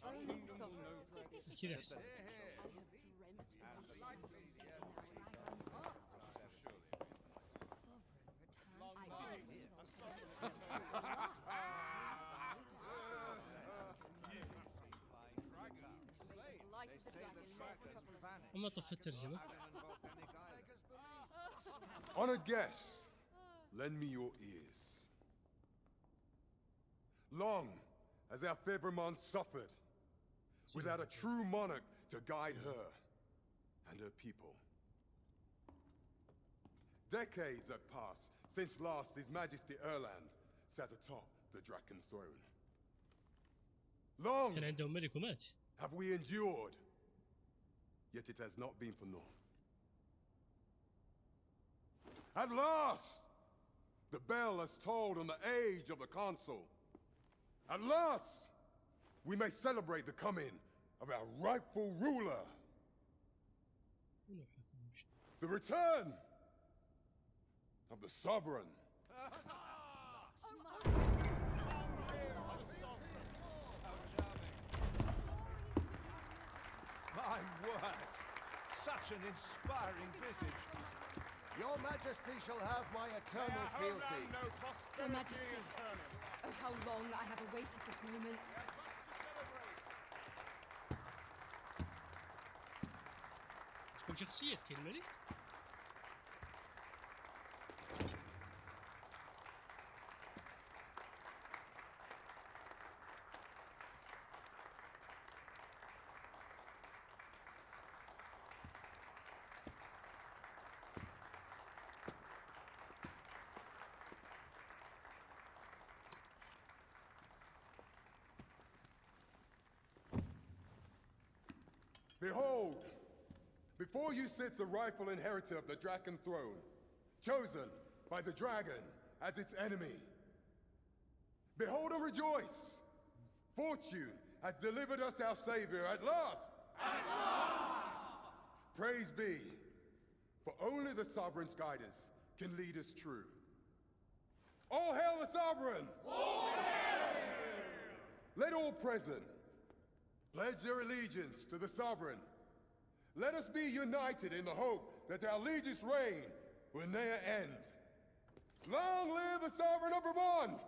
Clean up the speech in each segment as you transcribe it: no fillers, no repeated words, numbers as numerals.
Only the sovereign is worthy of كذا أحسن. وما طفت الترجمة. Honored guests, lend me your ears. Long has our Fevremonde suffered, without a true monarch to guide her and her people. Decades have passed since last His Majesty Erland sat atop the Draken throne. Long كان عندهم ملك ومات. have we endured, yet it has not been for naught. At last, the bell has tolled on the age of the Council. At last, we may celebrate the coming of our rightful ruler. The return of the sovereign. My word! Such an inspiring visage. Your Majesty shall have my eternal fealty. Your Majesty, oh how long I have awaited this moment. تكون شخصيتك الملك. Behold, before you sits the rightful inheritor of the Draken throne, chosen by the dragon as its enemy. Behold and rejoice! Fortune has delivered us our savior at last! At last! Praise be, for only the sovereign's guidance can lead us true. All hail the sovereign! All hail! Let all present pledge their allegiance to the sovereign. Let us be united in the hope that our liege's reign will ne'er end. Long live the sovereign of Vermont!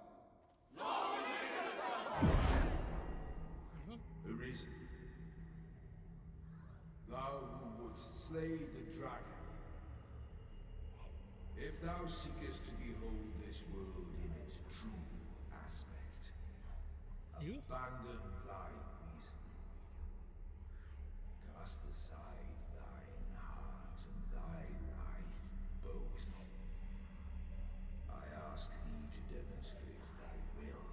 Long live the sovereign! Arisen, thou who wouldst slay the dragon, if thou seekest to behold this world in its true aspect, abandon thy reason. Cast aside thine heart and thy life both. I ask thee to demonstrate thy will,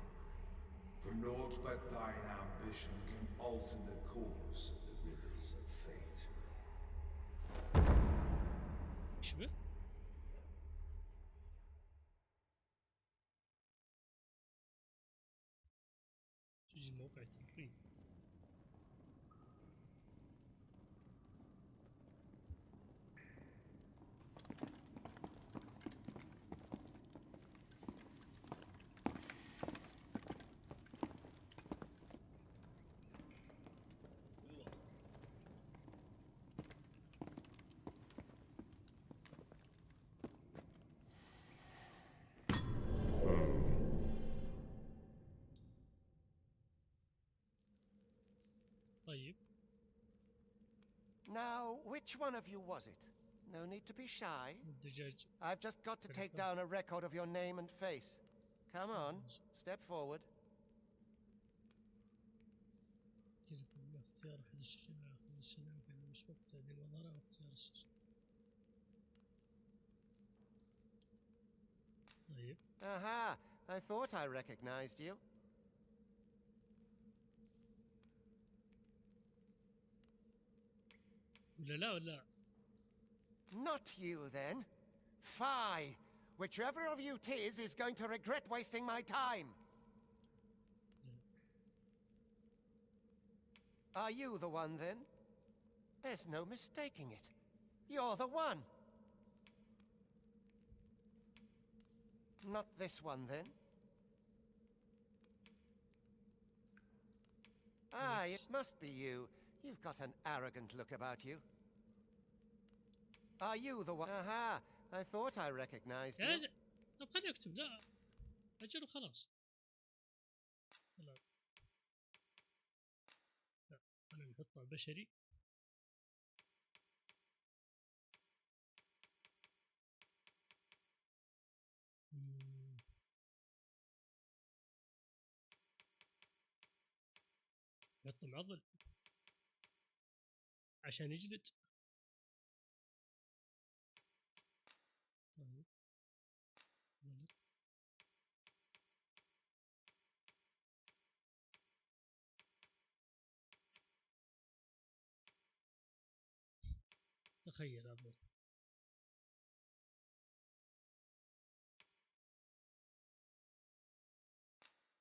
for naught but thine ambition can alter the course of the rivers of fate. شبه؟ تجي موقع التحرير. طيب. Now, which one of you was it? No need to be shy. الدجاج. I've just got to take down a record of your name and face. Come on, step forward. اختيار أحد الشجاع أخذ السلام في المسبق تقديم وضرع واختيار السجن. طيب. Aha! I thought I recognized you. ولا Not you, then. Fie! Whichever of you 'tis is going to regret wasting my time. Are you the one, then? There's no mistaking it. You're the one. Not this one, then? Ah, it must be you. You've got an arrogant look about you. Are you the one? Aha! I thought I recognized يا you. زلمة طب خليني اكتب لا اجل وخلاص. لا لا انا نحطها بشري. نحط معضل عشان يجلد. طيب ولد. تخيل أبو.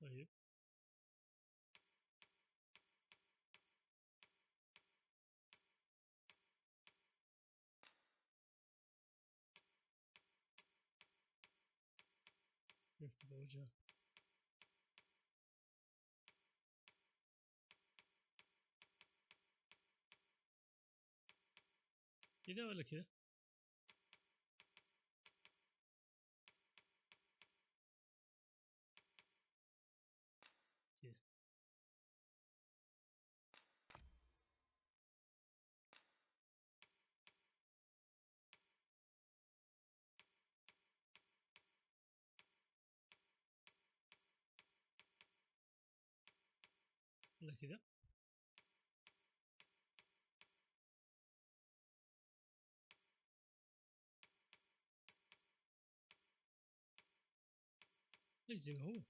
طيب كيف تبغى وجهه؟ كذا ولا كذا؟ كذا. ولا كذا؟ ايش زي ما هو؟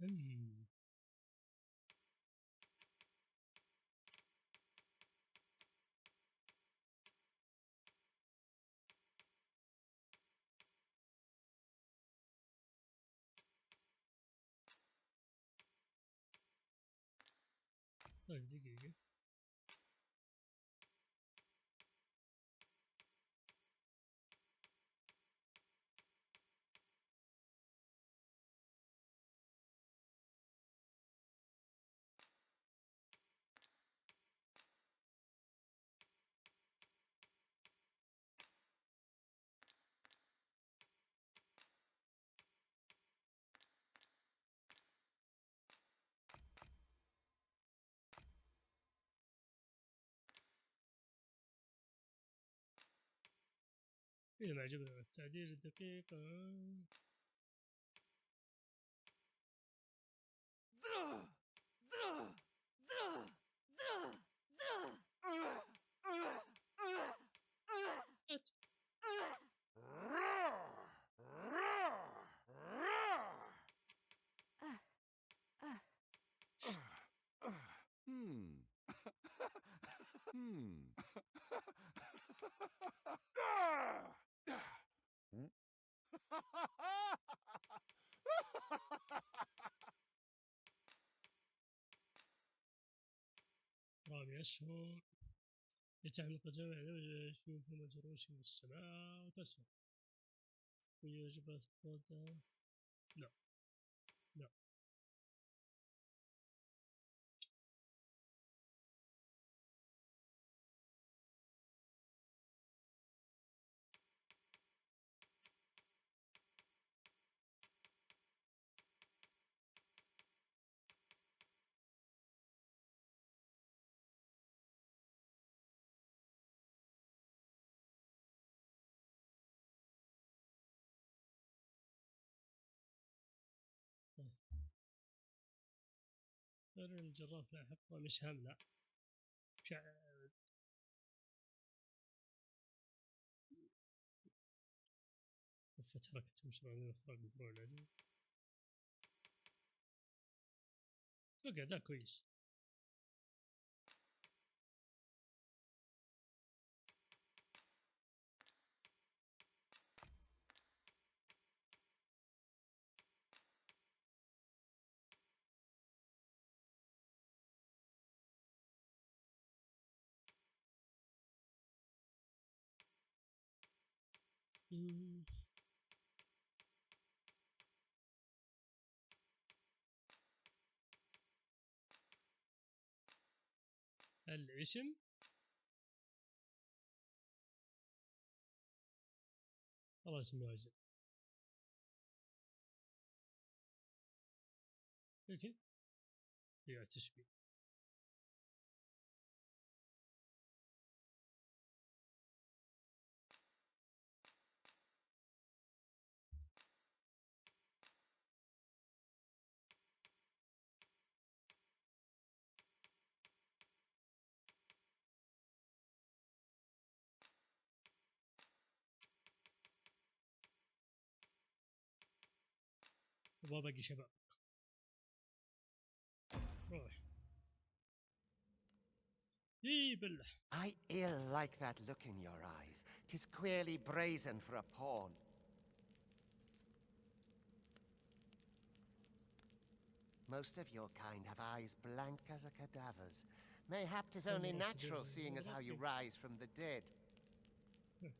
أمم. طيب دقيقة. إذا ما عجبنا التعديل الدقيق رابع أشهر يتعمل جميع شوف مجروش من السماء وتسمع ويجب لا لا الجراف لا حقه مش هاملة وفت حركة مشروع اختراق مشروع العلم. اتوقع ذا كويس. الاسم والله اسمه عزيز. اوكي يا تشبيه وباقي شباب روح بلح. I ill like that look in your eyes. 'Tis queerly brazen for a pawn. Most of your kind have eyes blank as a cadaver's. Mayhap 'tis only natural, seeing as how you rise from the dead.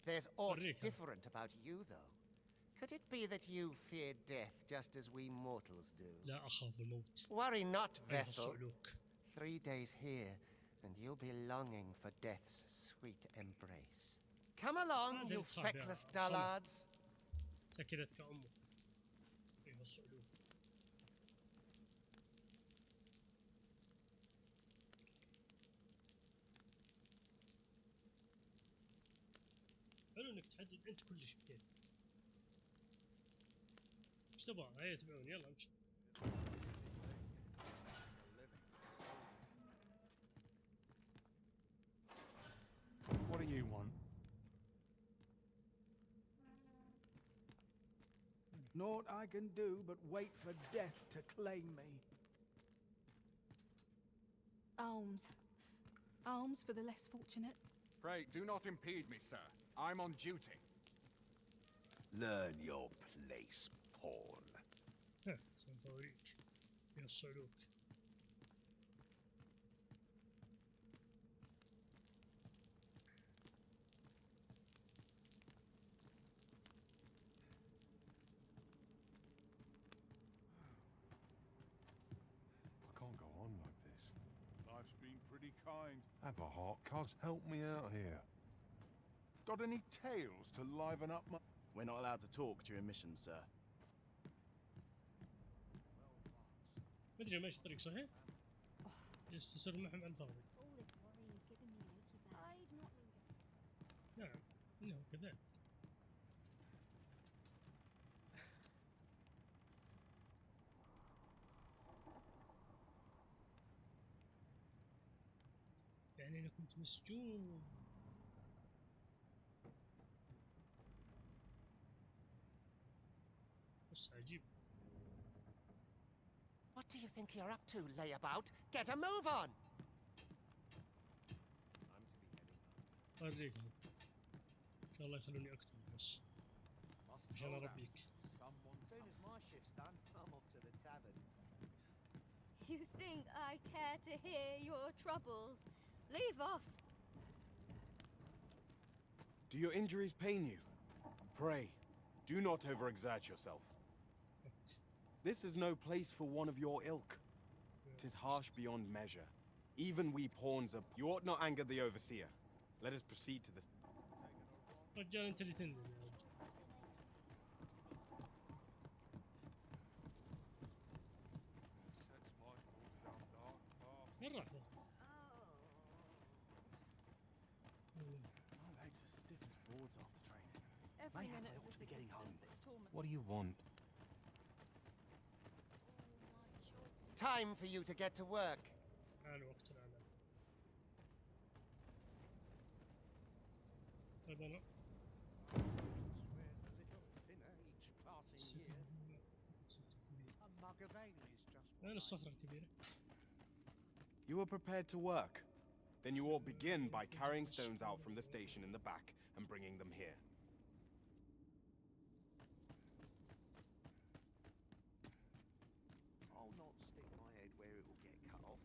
There's aught different about you, though. Could it be that you fear death just as we mortals do? لا أخاف الموت. Worry not, vessel. السلوك. 3 days here, and you'll be longing for death's sweet embrace. Come along, you feckless dullards. سكرتك أمك. أيها السلوك. حلو إنك تحدد أنت كل شيء كيف. ايش تبغى؟ هيا يتبعون يلا امشي. What do you want? Naught I can do but wait for death to claim me. Alms. Alms for the less fortunate. Pray, do not impede me, sir. I'm on duty. Learn your place, pawn. سوف أوريك يا السلوك. I can't go on like this. Life's been pretty kind. Have a heart, cuz. Help me out here. Got any tales to liven up my... We're not allowed to talk during missions, sir. ما أدري ماشي طريق صحيح؟ يستسر معهم عن فضل. نعم إنه كذلك. يعني أنا كنت مسجون. بس عجيب. What do you think you're up to, layabout? Get a move on! أوريك. إن شاء الله يخلوني أقتل بس. عشان أربيك. Soon as my shift's done, I'm off to the tavern. You think I care to hear your troubles? Leave off. Do your injuries pain you? Pray, do not overexert yourself. This is no place for one of your ilk. 'Tis harsh beyond measure. Even we pawns are... You ought not anger the overseer. Let us proceed to this. رجال أنت اللي تندم يا رجل. وين راح؟ My legs are stiff as boards after training. Every minute of this existence, it's torment. What do you want? time for you to get to work. حان وقت العمل. هذا أنا. أنا الصخرة الكبيرة. You are prepared to work. Then you all begin by carrying stones out from the station in the back and bringing them here. I'll not stick my head where it will get cut off.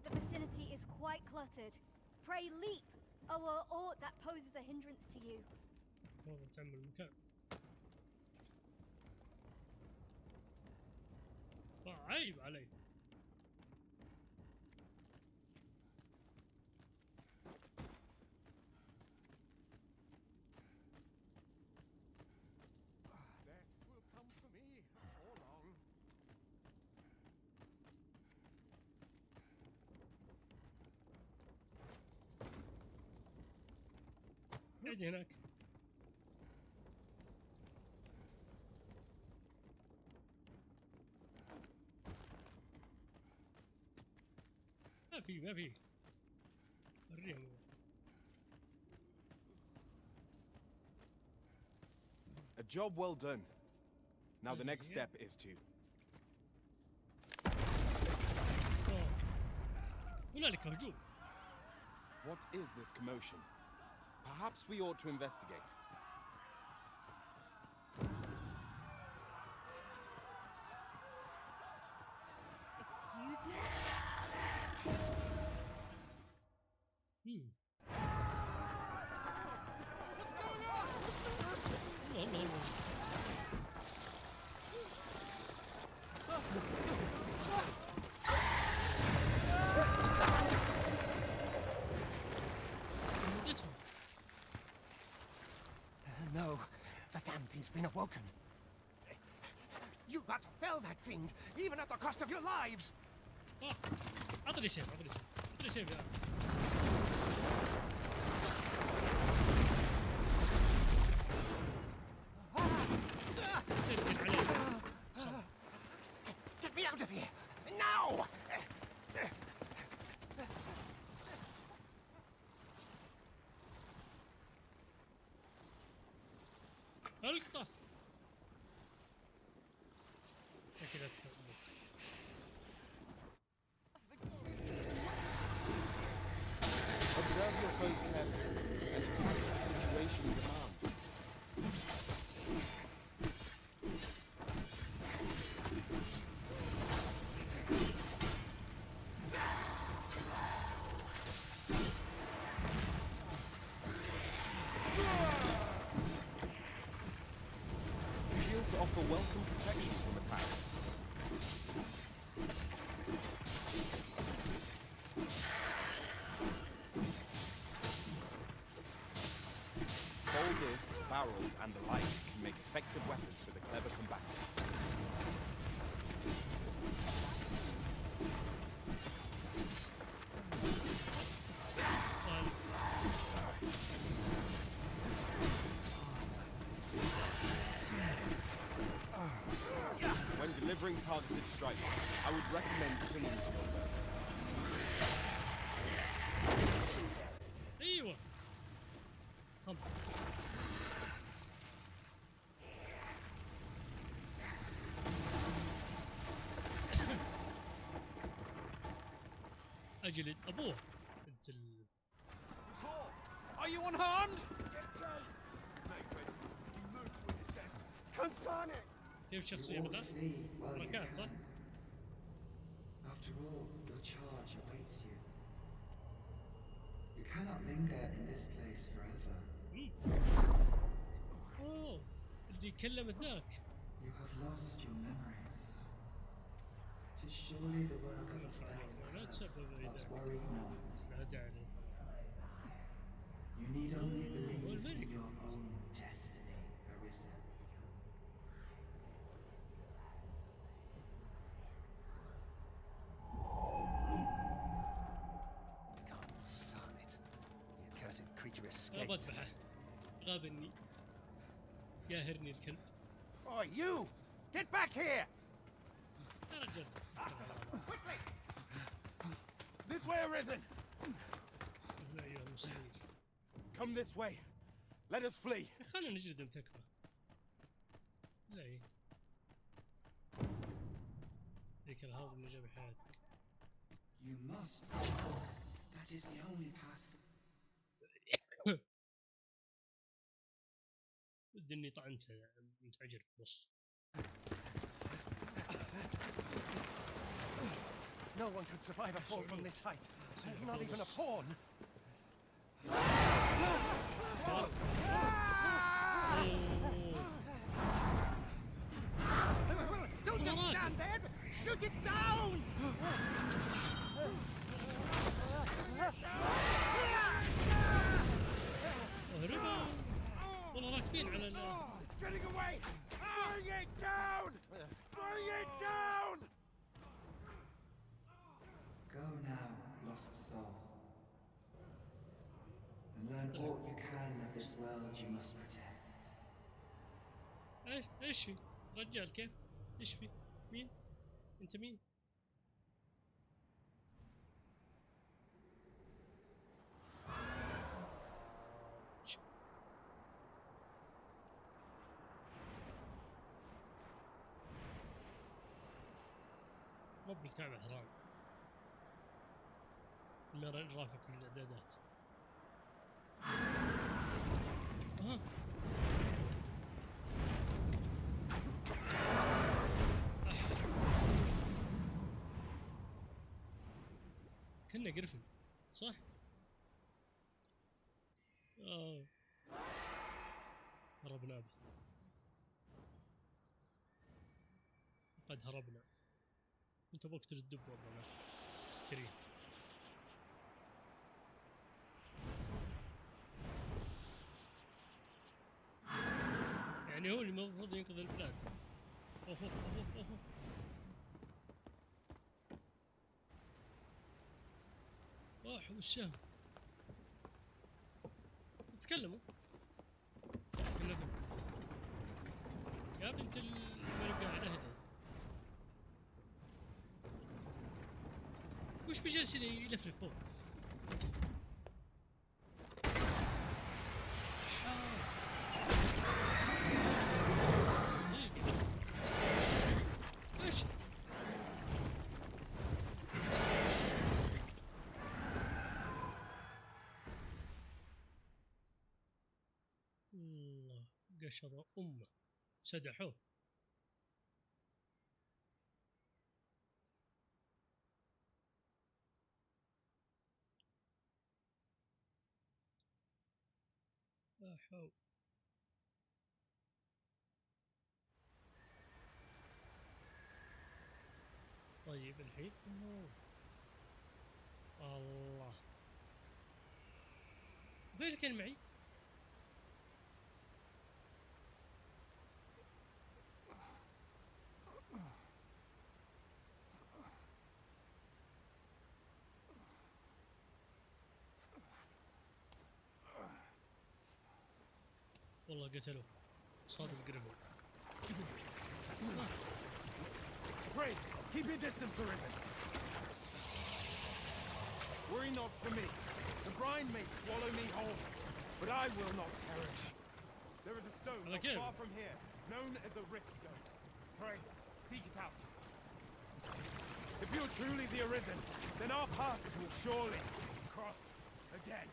The vicinity is quite cluttered. Pray leap, or aught that poses a hindrance to you. والله تعمل المكان. عيب علي. Death will come for me before long. قاعد هناك. ما في وريهم. A job well done. Now the next step is to... هنالك هجوم. What is this commotion? Perhaps we ought to investigate. Excuse me? No, the damn thing's been awoken. You got to fell that fiend, even at the cost of your lives. عطني سيف يا. سجل عليه. Get me out of here now! القطة. أكيد أتكلم. Observe your foes carefully and attack as the situation demands. Shields offer welcome protection from attacks. Boulders, barrels, and the like can make effective weapons for the clever combatant. When delivering targeted strikes, I would recommend clinging to your foe. أيوة. أجل أبوه أنت Are you unharmed? كيف شخصية بدأ؟ حركات صح؟ After all, your charge awaits you. You cannot linger in this place forever. أوه اللي يتكلم ذاك. You have lost your memories. It is surely the work of a foul past, but worry not. لا داعي. You need only believe in your own destiny, Arisa. واذبحه غابني ياهرني الكلب. Oh, you! Get back here! يا رجال Quickly! This way, Arisen! يا ايها المستنير. Come this way. Let us flee. خلينا نجلد تكفى. لا ايه ذيك الهضم اللي جاب حياتك. You must go. That is the only path. ودي اني طعنته متعجر بوسخ. No one could survive a fall from this height. Not even a pawn. Don't just stand there! Shoot it down! اهربوا والله راكبين على It's getting away! Bring it down! Bring it down! Go now, lost soul. And learn all you can of this world you must protect. ايش في رجال كيف ايش في مين انت مين رب الكعبة حرام نرى رافق من الاعدادات. كنا قرفن صح؟ هربنا به قد هربنا. انت بوقت الدب والله كريم. يعني هو اللي المفروض ينقذ البلاد. اوه اوه اوه روح والسهم تكلموا كلهم يا بنت المرقع اهدى. وش بجلسين يلفلف فوق؟ ايش؟ الله قشر امه سدحوه. لا حول. طيب الحين الله فايش كان معي؟ والله قتلوه صاد القرفة. Pray, keep your distance, Arisen. Worry not for me. The brine may swallow me whole, but I will not perish. There is a stone not far from here, known as a rift stone. Pray, seek it out. If you're truly the Arisen, then our paths will surely cross again.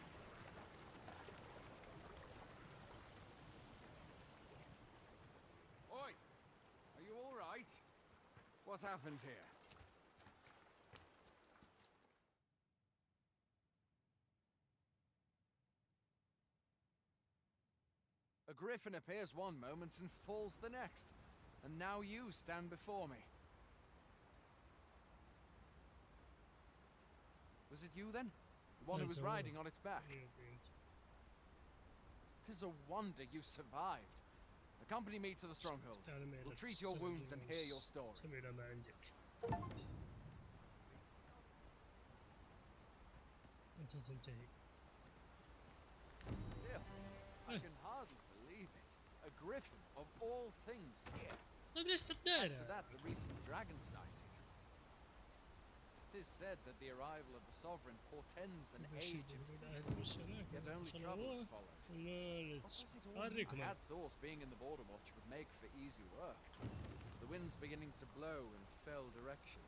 Oi! Are you all right? What happened here? A griffin appears one moment and falls the next. And now you stand before me. Was it you then? The one who was riding on its back? It is a wonder you survived. Accompany me to the stronghold. We'll treat your wounds and hear your story. Still, I can hardly believe it. A griffin of all things here. طيب ليش Add to تدارى؟ that, the recent dragon sighting. It is said that the arrival of the sovereign portends an age of peace, yet only trouble has followed. What does it all mean? I had thought being in the border watch would make for easy work. The wind's beginning to blow in fell direction.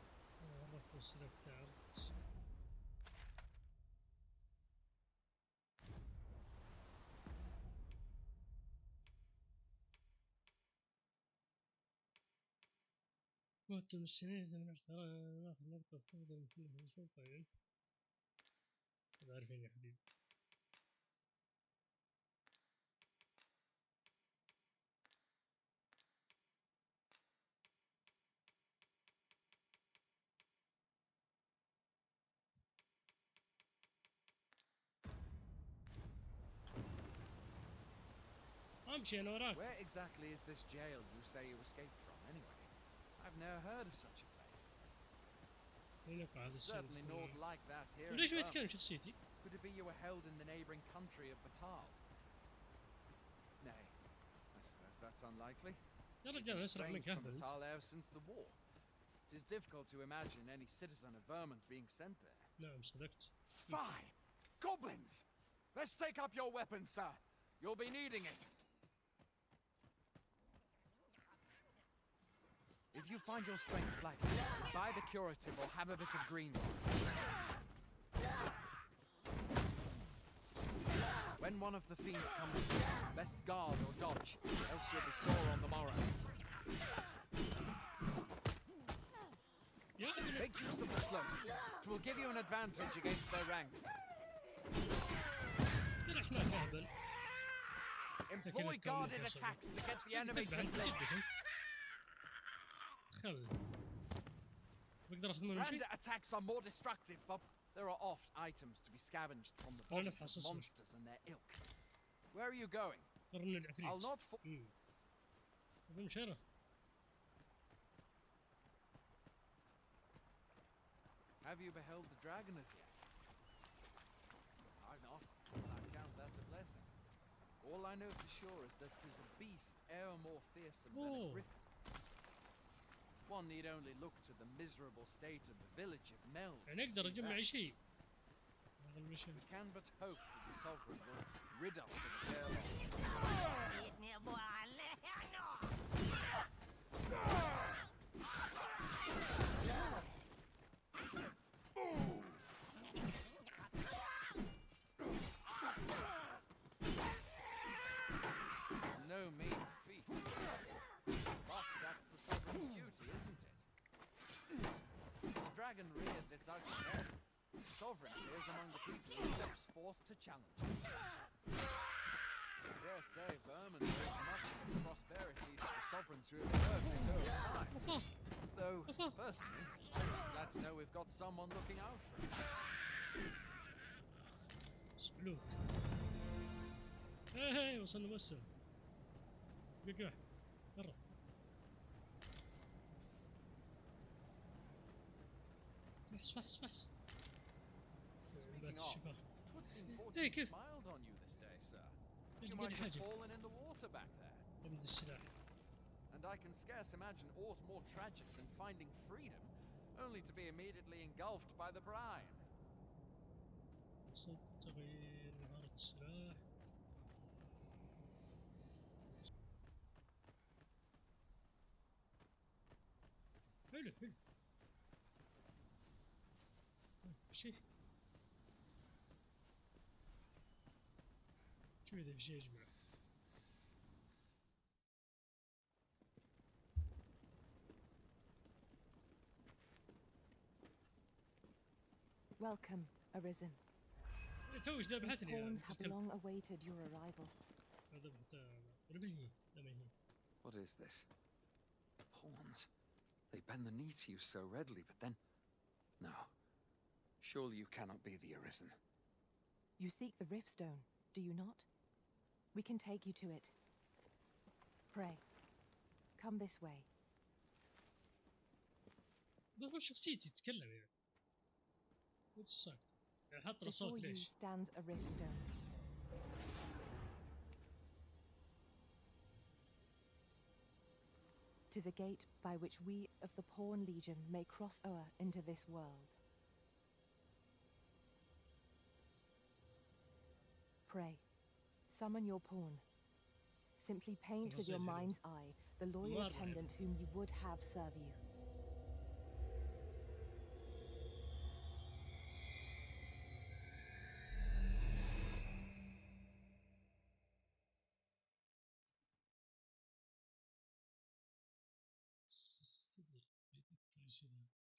وقت المستنير إذا من القرار ناخذ نقطة أفضل من كل هالشوط طيب. عارفين يا حبيبي. أمشي أنا وراك. Where exactly is this jail you say you escaped from, anyway? I've never heard of such a place. Certainly not like that here in ليش ما يتكلم شخصيتي؟ Could it be you were held in the neighboring country of Batal? Nay, I suppose that's unlikely. يا رجال أسرع منك from Batal ever since the war. It is difficult to imagine any citizen of Vermont being sent there. نعم صدقت. Fine! Goblins! Let's take up your weapons, sir. You'll be needing it. If you find your strength lacking, buy the curative or have a bit of green. When one of the fiends comes, best guard or dodge, else you'll be sore on the morrow. Make use of the slope. It will give you an advantage against their ranks. Employ guarded attacks to get the enemy to flinch. Random attacks are more destructive, but there are oft items to be scavenged from the bodies of monsters and their ilk. Where are you going? I'll not Have you beheld the dragon as yet? I've not. I count that a blessing. All I know for sure is that 'tis a beast e'er more fearsome than a griffin. One need only look to the miserable state of the village of Mel. We can but hope that the sovereign will rid us of the airlock. No mean feat, but that's the sovereign's duty, isn't it? The dragon rears its ugly head. The sovereign appears among the people who steps forth to challenge it. I dare say Vermont owes much of its prosperity to the sovereigns who have served it over time. Though, personally, I'm just glad to know we've got someone looking out for it. سبلوك. هاي وصلنا مؤسسة. باقي واحد. برا. فحص. Hey, كيف؟ smiled on you this day, sir. You might have fallen in the water back there. And I can scarce imagine aught more tragic than finding freedom, only to be immediately engulfed by the brine. تغيير مهارة السلاح. حلو. شيء. شو إذا في شيء يجمع؟ Welcome, Arisen. The pawns have long awaited your arrival. What is this? Pawns? They bend the knee to you so readily, but then... No. Surely you cannot be the Arisen. You seek the Riftstone, do you not? We can take you to it. Pray. Come this way. Before you stands a Riftstone. is a gate by which we of the Pawn Legion may cross o'er into this world. Pray, summon your pawn. Simply paint with your mind's eye the loyal attendant whom you would have serve you.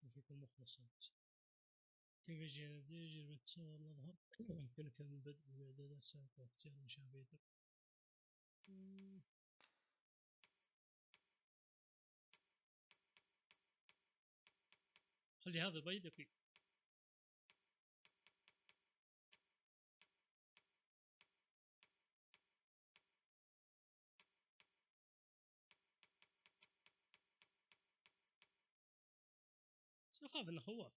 رفيق مخلص. كيف يجي تجربة تصور نظهر يمكنك من البدء من إعداد السابق واختيار مشابهتك. خلي هذا بيض دقيق. أخاف إنه خواف.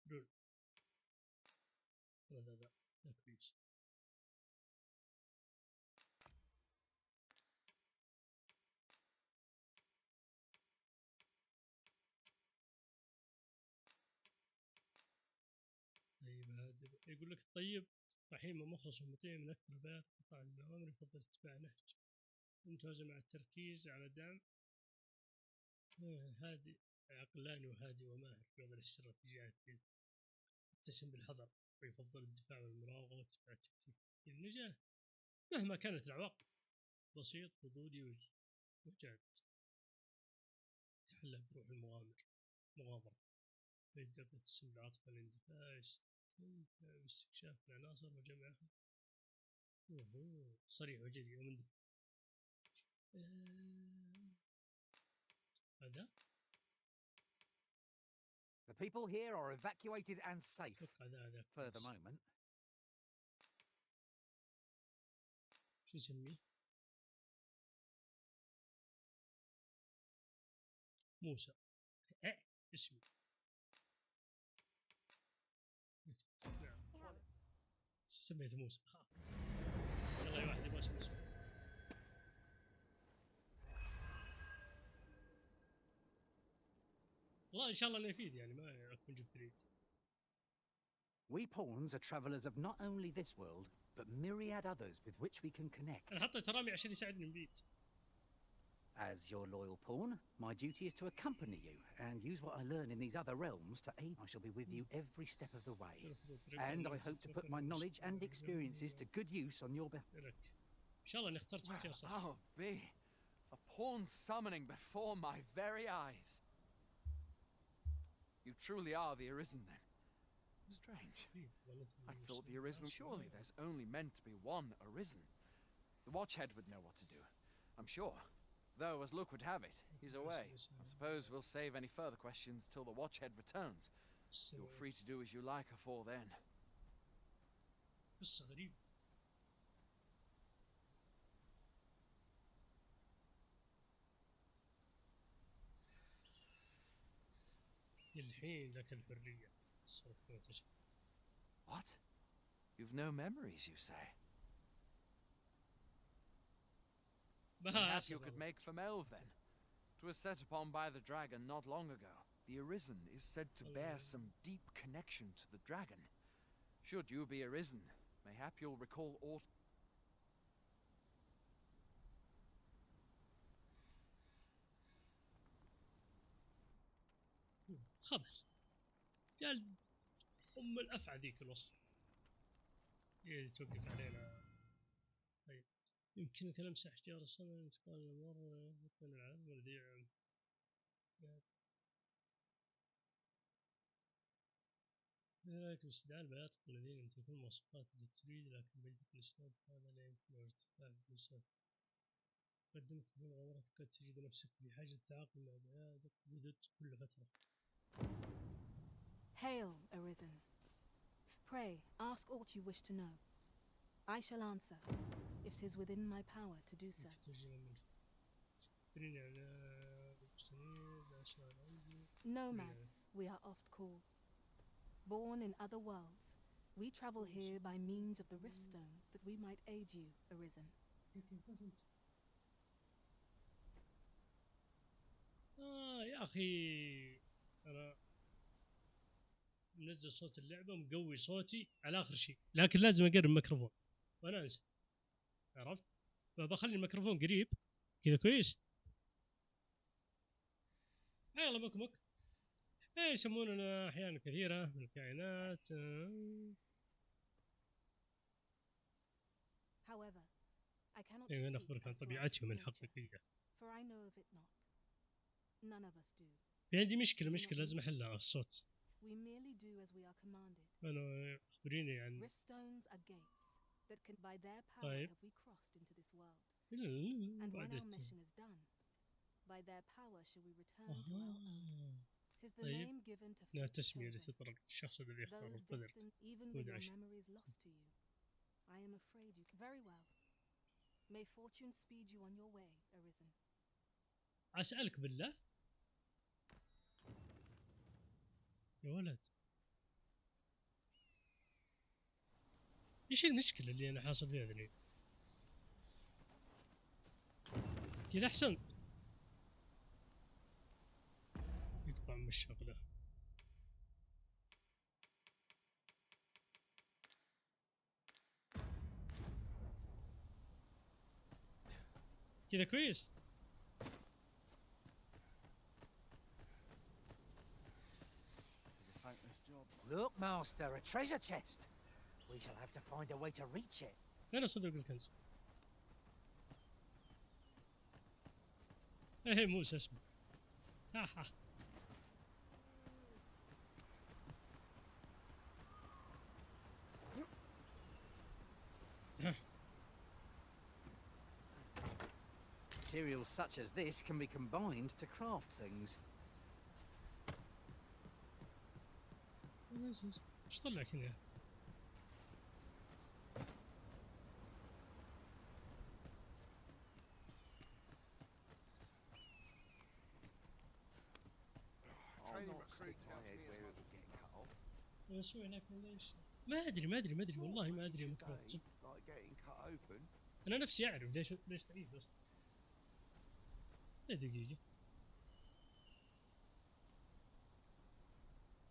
رول. لا كويس. طيب هذا يقول لك طيب رحيم ومخلص ومطيع من أكثر البيات قطع الأوامر يفضل اتباع نهج متوازن مع التركيز على دعم هادي عقلاني وهادي وماهر في وضع الاستراتيجيات يتسم بالحذر ويفضل الدفاع والمراوغة واتباع التكتيك النجاة مهما كانت العواقب بسيط ردودي وجاد يتحلى بروح مغامرة يقدر يتسم بالعاطفة والاندفاع باستكشاف العناصر وجمعها صريح وجدي ومندفع هذا The people here are evacuated and safe for the moment. شو يسميه؟ موسى. اسمي. نعم. سميته موسى. يلا يا واحد يبغى اسمه. والله إن شاء الله يفيد يعني ما أكون جبت ريد. We pawns are travelers of not only this world, but myriad others with which we can connect. أنا حطيت رامي عشان يساعدني نبيت. As your loyal pawn, my duty is to accompany you and use what I learn in these other realms to aid. I shall be with you every step of the way, and I hope to put my knowledge and experiences to good use on your behalf. إن شاء الله إني اخترت اختيار صح. Oh, be a pawn summoning before my very eyes. You truly are the Arisen, then. Strange. I thought the Arisen. Surely there's only meant to be one Arisen. The Watchhead would know what to do, I'm sure. Though, as luck would have it, he's away. I suppose we'll save any further questions till the Watchhead returns. You're free to do as you like afore then. الحين لك الحرية. What? You've no memories, you say? Perhaps you could make for Melve then. It was set upon by the dragon not long ago. The Arisen is said to bear some deep connection to the dragon. Should you be Arisen, mayhap you'll recall aught. خبر قال أم الأفعى ذيك الوصفة هي توقف علينا. طيب يمكنك لمس أحجار الصنم انتقال الأمر من العالم والذي لكن استدعاء البيات الذين يمتلكون المواصفات التي تريد لكن بيدك الإسناد هذا لا يمكن ارتفاع بالنسبة قدمك في مغامرتك قد تجد نفسك بحاجة للتعاقد مع بيادك جدد كل فترة. Hail, Arisen. Pray, ask aught you wish to know. I shall answer, if 'tis within my power to do so. Nomads, we are oft called. Born in other worlds, we travel here by means of the rift stones that we might aid you, Arisen. يا اخي انا منزل صوت اللعبه مقوي صوتي على اخر شيء، لكن لازم اقرب الميكروفون وانا انسى، عرفت؟ فبخلي الميكروفون قريب كذا كويس. يلا مكمك يسموننا احيانا كثيره من الكائنات. However, I cannot انا speak اخبرك عن as to our طبيعتهم nature, الحقيقيه. for I know of it not. None of us do. في عندي مشكله لازم احلها الصوت. We merely do as we are commanded. انا اخبريني عن Rift stones are gates that can by their power طيب. have we crossed into this world. And when our mission is done, by their power shall we return to our own. 'Tis the name given to لا fate تسمية chosen. لتطرق الشخص الذي يختار Those القدر. destined even with your ودعش. memories lost to you. I am afraid you very well. May fortune speed you on your way, Arisen. اسالك بالله يا ولد، ايش المشكله اللي انا حاصل فيها ذلك؟ كذا احسن. يقطع من الشغله. كذا كويس. Look, Master, a treasure chest. We shall have to find a way to reach it. أنا صدق الكنز. إيه موسى اسمه. ها ها. Materials such as this can be combined to craft things. ايش طلع كذا؟ اسوي هناك ليش؟ ما ادري والله ما ادري مكروه. انا نفسي اعرف ليش تعيد بس. دقيقة.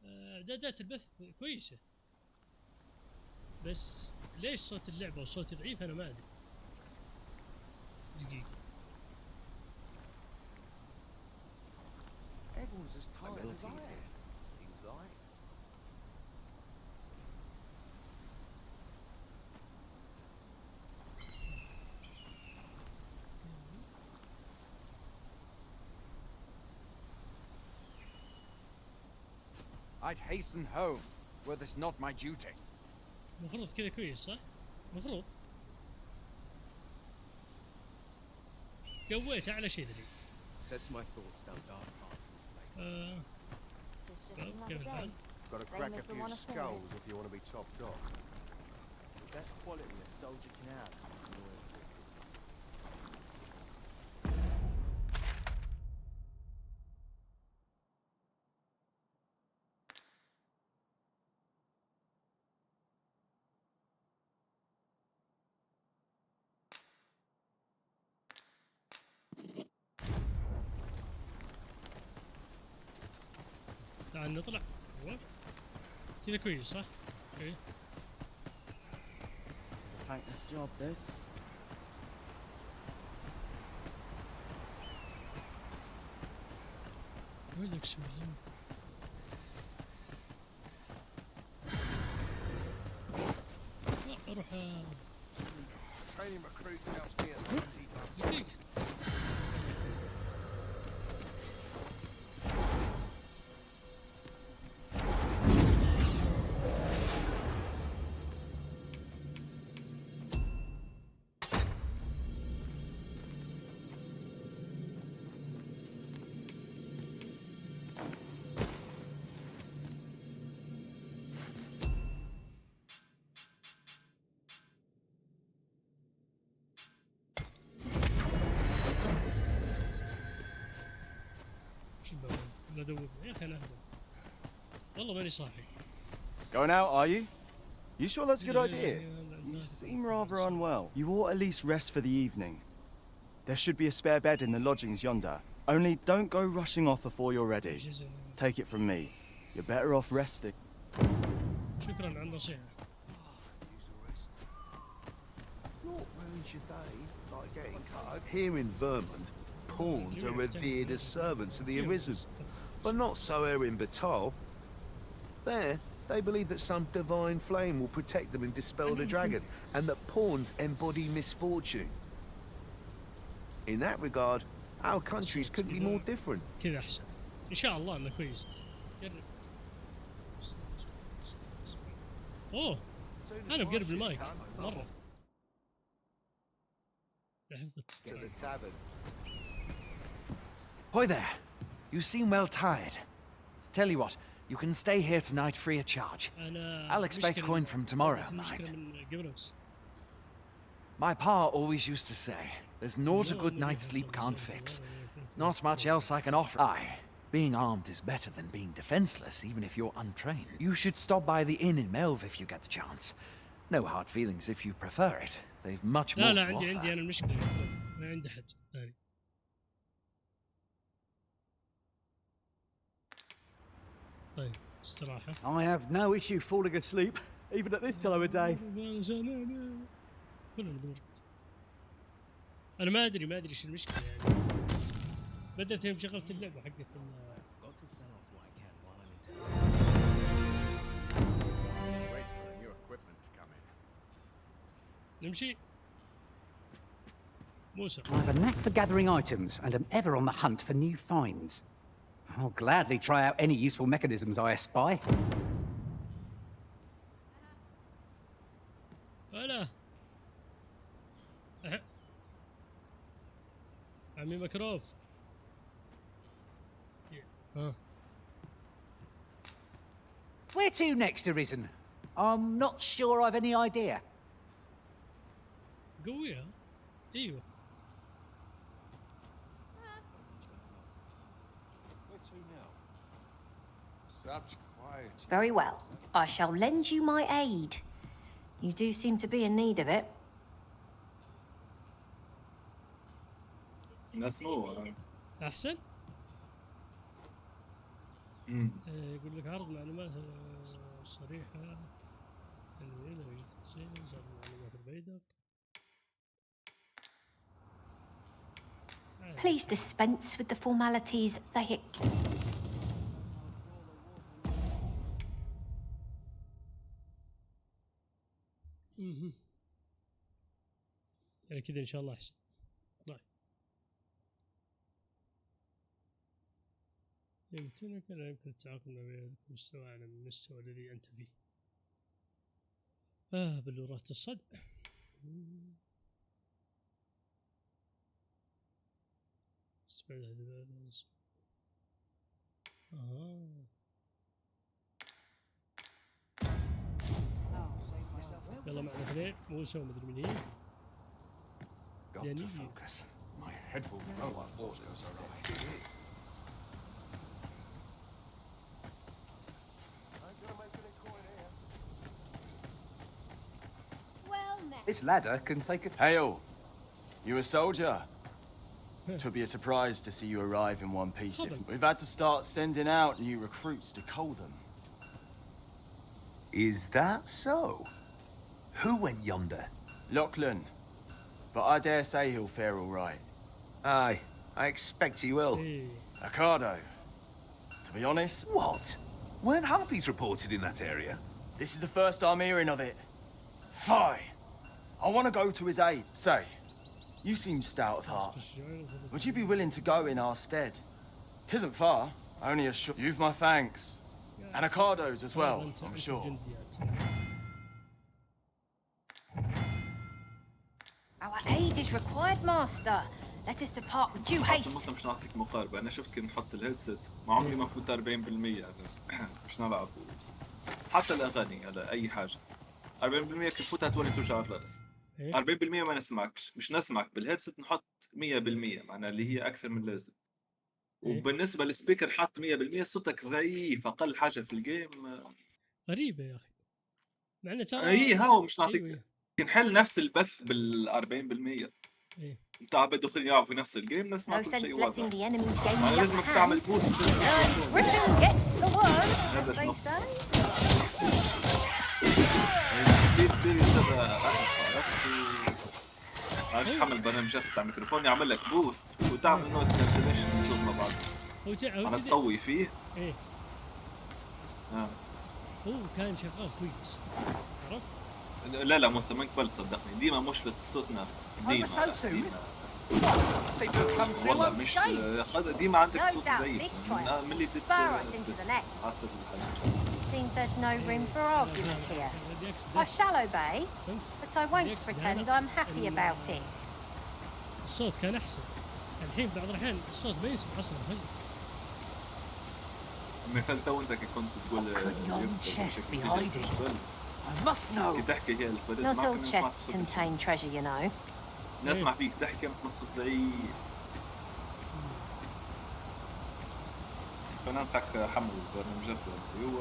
اعدادات البث كويسة، بس ليش صوت اللعبة وصوتي ضعيف انا ما ادري. دقيقة. Everyone's as tired as I am, seems like. I'd hasten home, were this not my duty. المفروض كذا كويس صح؟ المفروض. قويت اعلى شيء ذلك. Sets my thoughts down dark paths this place. كيف الحال؟ Got to crack a few skulls if you want to be topped off. The best quality a soldier can have is loyalty. تعال نطلع. كذا كويس صح؟ اوكي. It's a thankless job, this. ويلك شو اروح. Training recruits helps me at the دقيقة. يا اخي انا اهبل والله ماني صاحي. Going out, are you? You sure that's a good idea? You seem rather unwell. You ought at least rest for the evening. There should be a spare bed in the lodgings yonder. Only don't go rushing off before you're ready. Take it from me. You're better off resting. شكرا على النصيحة. Not ruins your day, like getting cut. Here in Vermont, pawns are revered as servants of the Arisen, but not so here in Batal. There, they believe that some divine flame will protect them and dispel the dragon, and that pawns embody misfortune. In that regard, our countries couldn't be more different. كذا أحسن. إن شاء الله إنه كويس. جرب. أوه. أنا بقرب المايك مرة. To the tavern. Hoy there. You seem well tired. Tell you what, you can stay here tonight free of charge. I'll expect coin from tomorrow night. My pa always used to say, there's naught a good night's sleep can't fix. Not much else I can offer. Aye, being armed is better than being defenseless, even if you're untrained. You should stop by the inn in Melv if you get the chance. No hard feelings if you prefer it. They've much more to offer. عندي أنا المشكلة ما عندي حد ثاني. طيب استراحة. I have no issue falling asleep, even at this time of day. أنا ما أدري إيش المشكلة يعني. بدأت يوم شغلت اللعبة حقت نمشي. موسى. I have a knack for gathering items and am ever on the hunt for new finds. I'll gladly try out any useful mechanisms I espy. هلا. عمي مكروف. Where to next, Arisen? I'm not sure I've any idea. قوية. ايوه. Very well. I shall lend you my aid. You do seem to be in need of it. أحسن. يقول لك عرض معلومات صريحة. معلومات البيدق. Please dispense with the formalities. They... يعني كذا إن شاء الله أحسن. طيب. يمكن التعاقد مع بينك مستوى أعلى من المستوى الذي أنت فيه. بلورات الصدع. استبعد هذا يلا معنا اثنين موسى ومدري مين هي. This ladder can take a... Hail! You a soldier? Twould be a surprise to see you arrive in one piece. We've had to start sending out new recruits to cull them. Is that so? Who went yonder? Lachlan. But I dare say he'll fare all right. Aye, I expect he will. Ricardo. To be honest... What? Weren't harpies reported in that area? This is the first I'm hearing of it. Fie! I want to go to his aid. Say, you seem stout of heart. Would you be willing to go in our stead? 'Tisn't far, only a short... You've my thanks. And Ricardo's as well, I'm sure. Our aid is required, master. Let us depart with due haste. مثلا مش نعطيك مقاربة، أنا شفت كيف نحط الهيدسيت ما عمري ما فوت 40% مش نلعب حتى الأغاني على أي حاجة 40% كيف فوتها تولي توجع الرأس 40% ما نسمعكش مش نسمعك بالهيدسيت نحط 100% معناها اللي هي أكثر من لازم وبالنسبة للسبيكر حط 100% صوتك ضعيف أقل حاجة في الجيم غريبة يا أخي معنى ترى هي هاو مش نعطيك نحل نفس البث بال 40% تعبد دخل يلعبوا في نفس الجيم ناس ما No كل sense شيء letting واضح. the enemy gain أنا the لازمك upper تعمل hand. بوست. Griffin gets the worm, as هذا they شنو؟ say. ستيل سيريس هذا عارف حمل برنامج تاع ميكروفون يعمل لك بوست وتعمل نويز كانسليشن الصوت مع بعض. أنا تطوي فيه. إيه. هو كان شغال كويس. عرفت؟ لا مستر ما قبل صدقني ديما مشكلة الصوت ناقص. ديما. والله مش ديما عندك صوت ضعيف. من اللي عصر الحاجة. Seems there's no room for argument here. I shall obey, but I won't pretend I'm happy about it. الصوت كان أحسن. الحين بعض الأحيان الصوت ما يسمع أصلاً. مثال تو أنت كنت تقول. I must know. تحكي هي الفرد. Not all chests contain treasure, you know. نسمع فيك تحكي مع صوت ضعيف. فننصحك حمل برنامجات هو.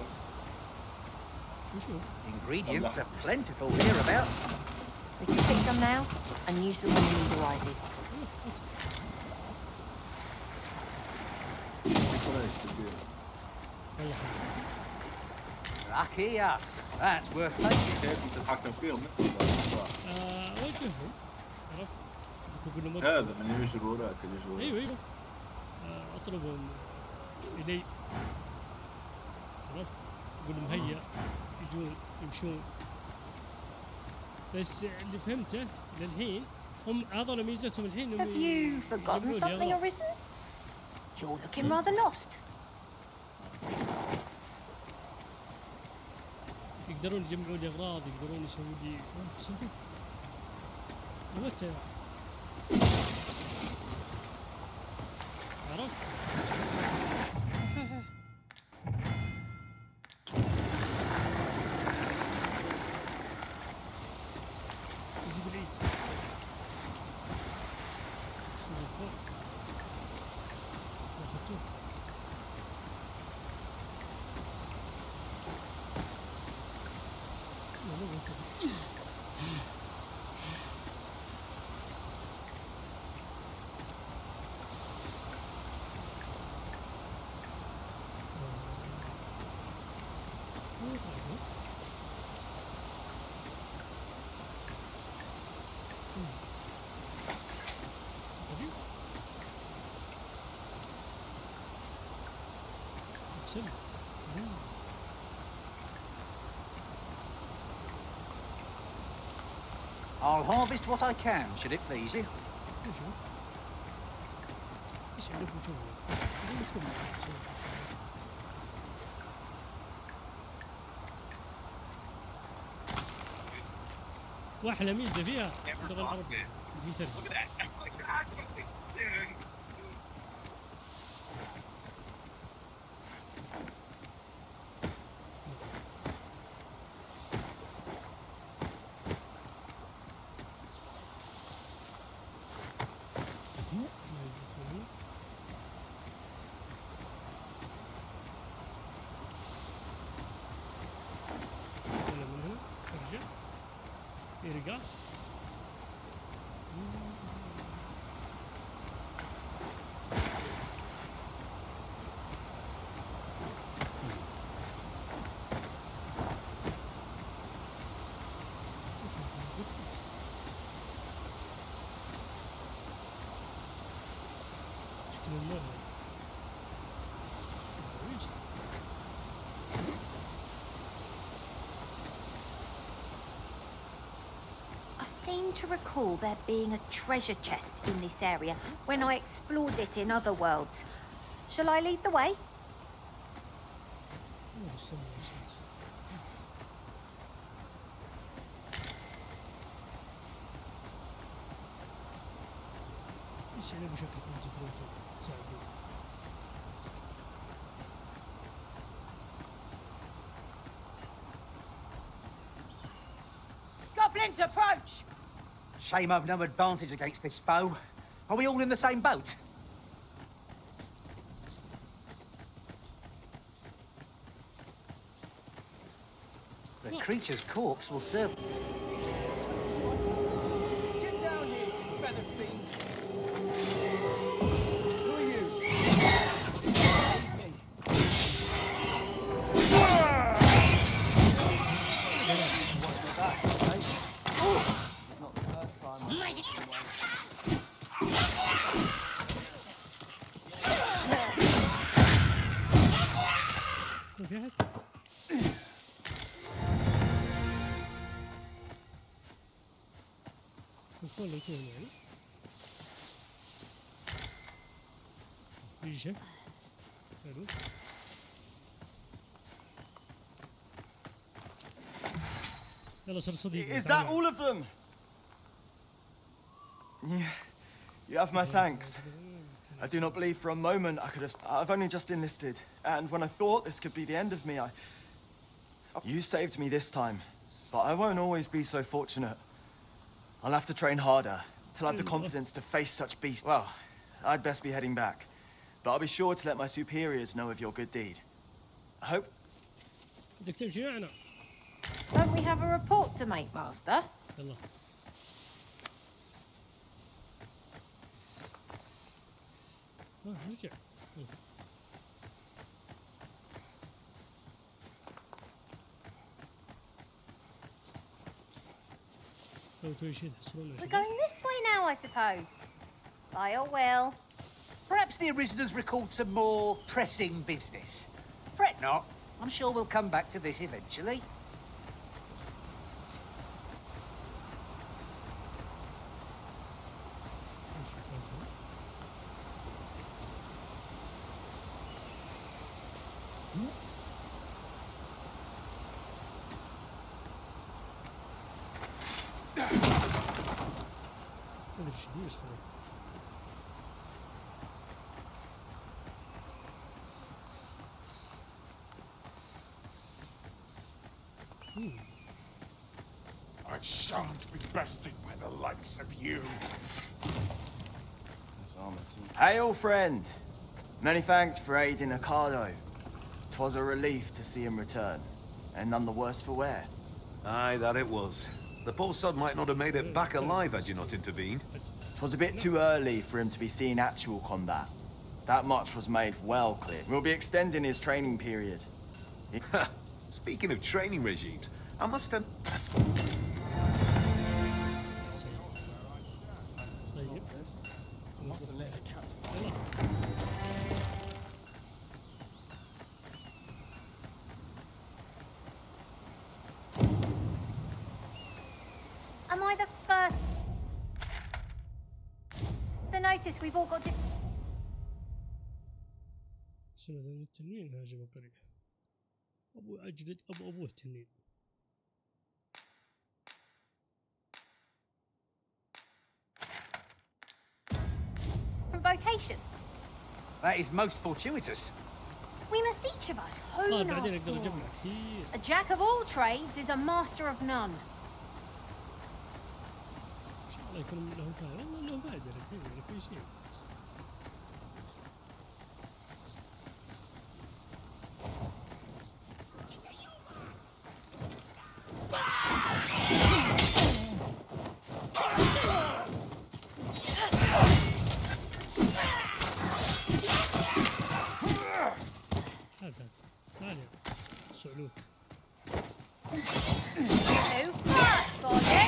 Ingredients are plentiful hereabouts. We can pick some now and use them when the need arises. Lucky us. That's worth taking. كيف تتحكم فيهم؟ وجههم. عرفت؟ هذا من يجروا وراك يجروا. أيوه. أطلبهم إلي. عرفت؟ أقول لهم هيا يجون يمشون. بس اللي فهمته للحين هم أعظم ميزتهم الحين. Have you forgotten something arisen? You're looking rather lost. يقدرون يجمعون لي أغراض، يقدرون يسوون لي صدق. ومتى؟ عرفت؟ يجي بالعيد. صدق فوق. أخذتوه. I'll harvest what I can, should it please you. واحلى ميزة فيها اللغة العربية في ترجمة. يرجع I seem to recall there being a treasure chest in this area when I explored it in other worlds. Shall I lead the way? Goblins approach! Shame I've no advantage against this foe. Are we all in the same boat? The creature's corpse will serve. Get down here, you feather fiends! في أحد؟ تلفون ليتون يعني ريشة حلو يلا صر صديق. Is that all of them? You have my thanks. I do not believe for a moment I could have... I've only just enlisted, and when I thought this could be the end of me, You saved me this time, but I won't always be so fortunate. I'll have to train harder, till I have the confidence to face such beasts. Well, I'd best be heading back, but I'll be sure to let my superiors know of your good deed. I hope... بدك تمشي معنا. Don't we have a report to make, Master? يلا. نرجع. We're going this way now, I suppose. By all will. Perhaps the originals recalled some more pressing business. Fret not. I'm sure we'll come back to this eventually. I shan't be bested by the likes of you. Hail, friend. Many thanks for aiding Ocado. 'Twas a relief to see him return, and none the worse for wear. Aye, that it was. The poor sod might not have made it back alive had you not intervened. 'Twas a bit too early for him to be seeing actual combat. That much was made well clear. We'll be extending his training period. Speaking of training regimes, I must have... Am I the first to notice we've all got to... شنو ذا التنين هاجم قريب أبو أجدد أبوه التنين From vocations? That is most fortuitous. We must each of us hone our skills. A jack of all trades is a master of none. الله يكون لهم فائدة والله لهم فائدة يعني كل شيء هذا تعال صعلوك Too fast for you.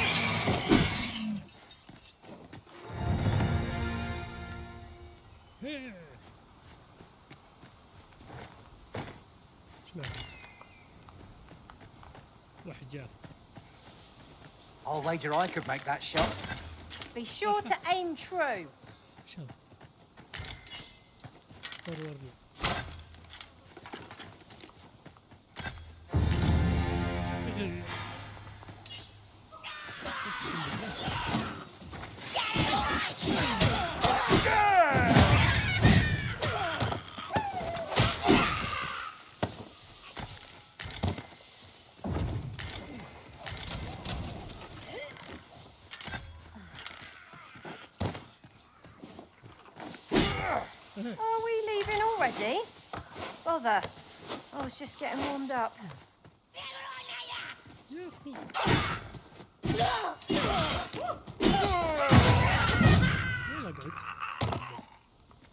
واحد جاء. I'll wager I could make that shot. Be sure to aim true. شوف. forward. Are we leaving already? Bother. I was just getting warmed up.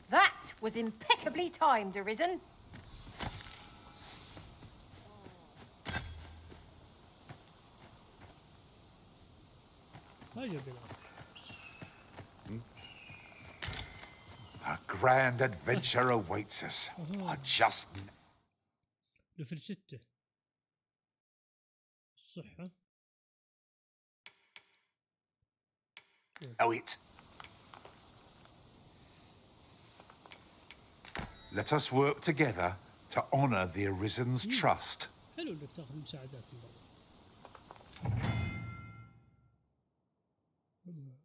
That was impeccably timed, Arisen. A grand adventure awaits us. I just... ليفل 6 الصحة. Know it. Let us work together to honor the Arisen's trust. حلو انك تاخذ مساعدات من بعض.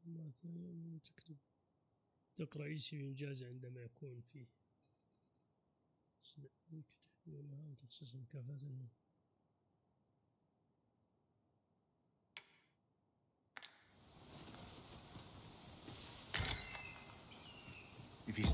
ما تكتب تقرأ اي شيء انجاز عندما يكون فيه تخصيص مكافآت. If you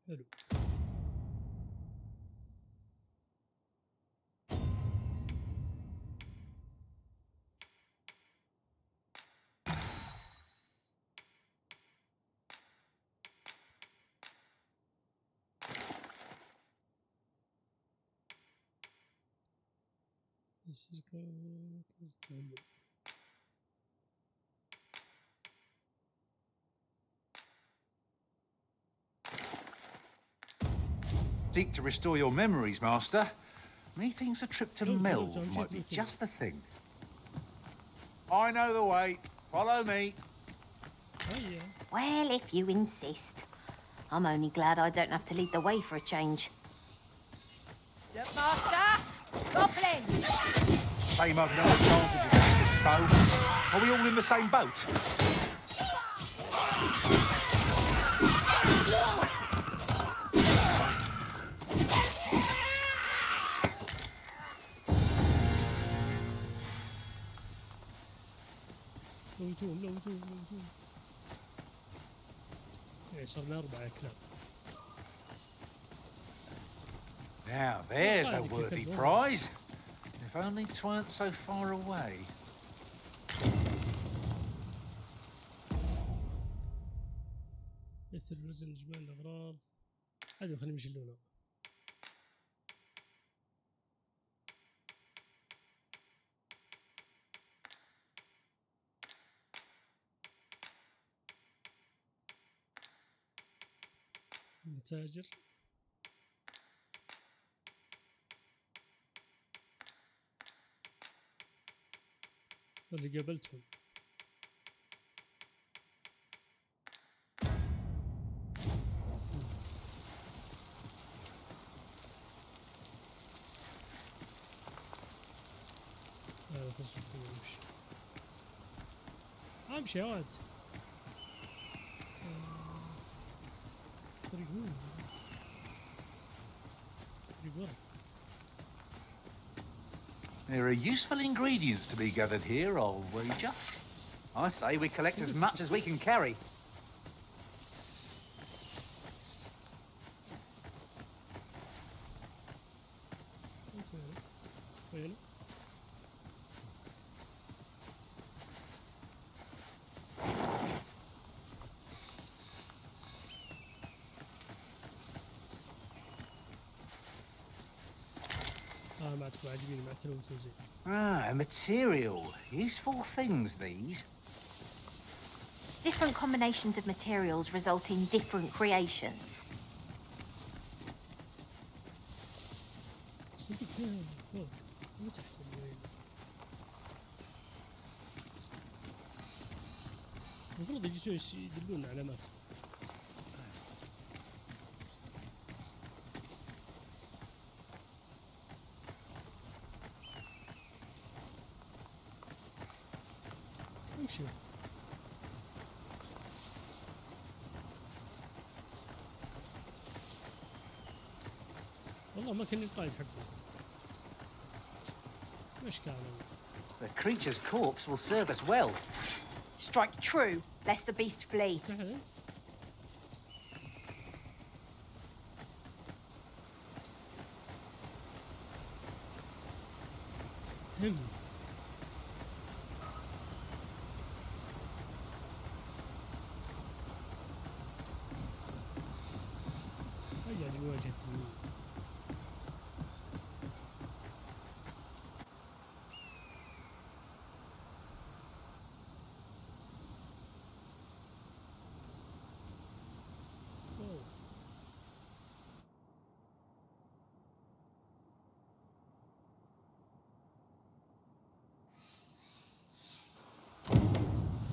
حلو. seek to restore your memories, Master, methinks a trip to Melve might be just the thing. I know the way. Follow me. Well, if you insist. I'm only glad I don't have to lead the way for a change. Look, Master! Goblins! Shame I've no advantage against this foe. Are we all in the same boat? صرنا 4 كلاب. Now there's a worthy prize. If only 'tweren't so far away. مثل وزن جمال الأغراض. هذا خلينا نمشي اللونه. تاجر. اللي قابلتهم. لا تصل امشي. امشي يا ولد. طريق وين؟ طريق ورا. There are useful ingredients to be gathered here, I'll wager. I say we collect as much as we can carry. Ah, material. Useful things, these. Different combinations of materials result in different creations. المفروض يجلسون يدلونا علامات. شوف والله ما كان القائد حقه مش كان. The creature's corpse will serve us well. Strike true, lest the beast flee. هيا لمواجهة التنين.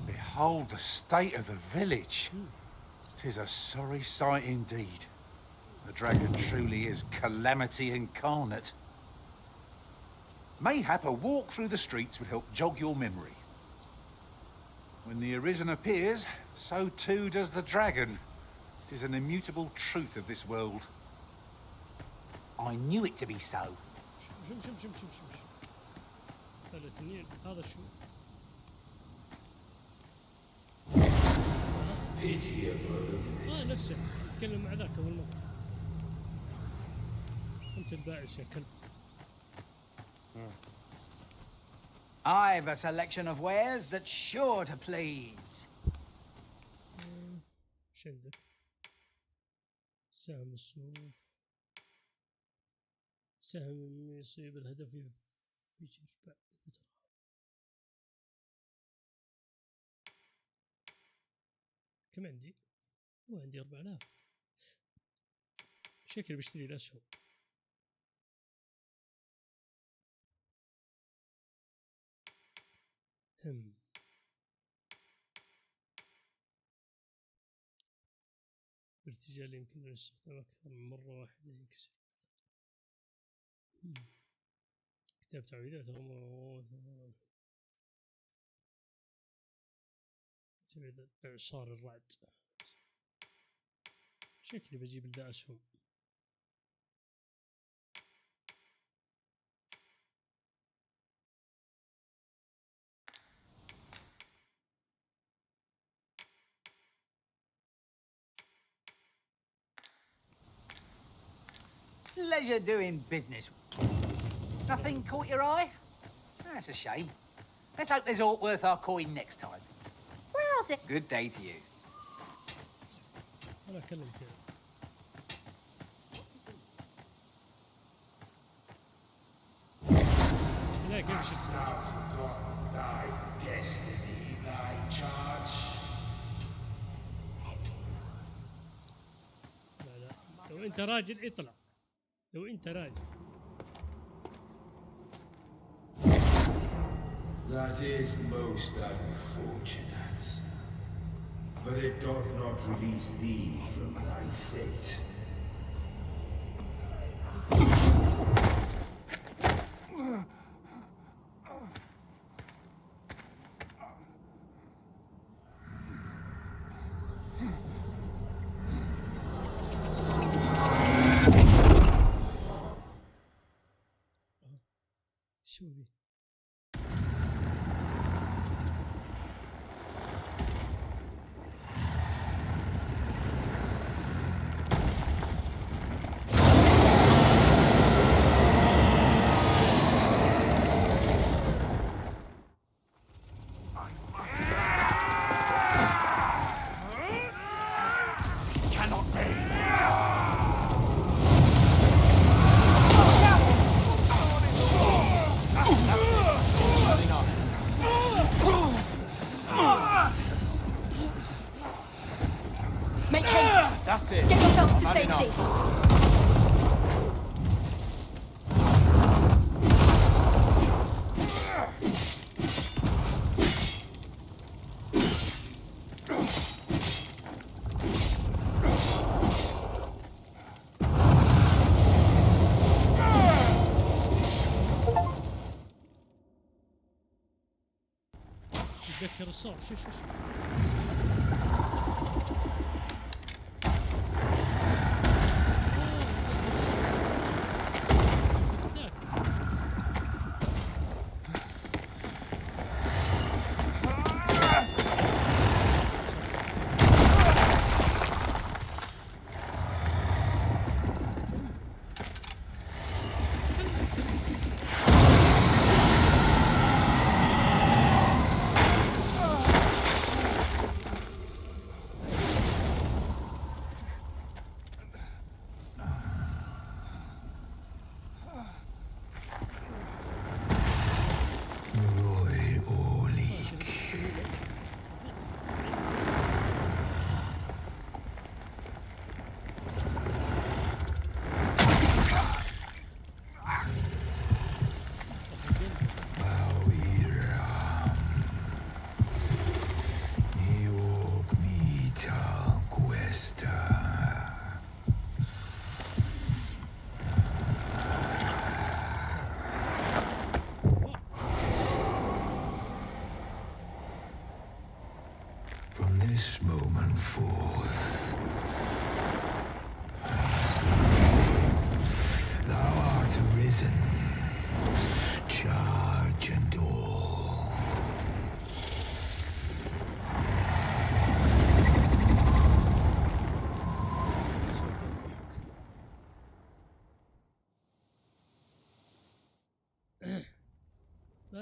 Behold the state of the village. 'Tis a sorry sight indeed. The dragon truly is calamity incarnate. Mayhap a walk through the streets would help jog your memory. When the Arisen appears, so too does the dragon. 'Tis an immutable truth of this world. I knew it to be so. شم هذا التنين هذا شو؟ نفسه يتكلم مع ذاك أول مرة. أنت البائس يا كلب. I've a selection of wares that's sure to please. ايش عندك؟ سهم الصوف. سهم يصيب الهدف يفجر بعد فترة. كم عندي؟ عندي 4000. شكلي بشتري الأسهم. الارتجال يمكن أن يستخدم أكثر من مرة واحدة ينكسر. كتاب تعويضات إعصار الرعد. شكلي بجيب لذا أسهم. Pleasure doing business. Nothing caught your eye? That's a shame. Let's hope there's aught worth our coin next time. Where's it? Good day to you. أنا أكلم كذا. Hast thou forgotten thy destiny, thy charge? لا لو أنت راجل اطلع. لو أنت راجل. That is most unfortunate, but it doth not release thee from thy fate. شو ذي؟ Make haste! That's it. Get yourselves to safety! تذكر الصوت. شوف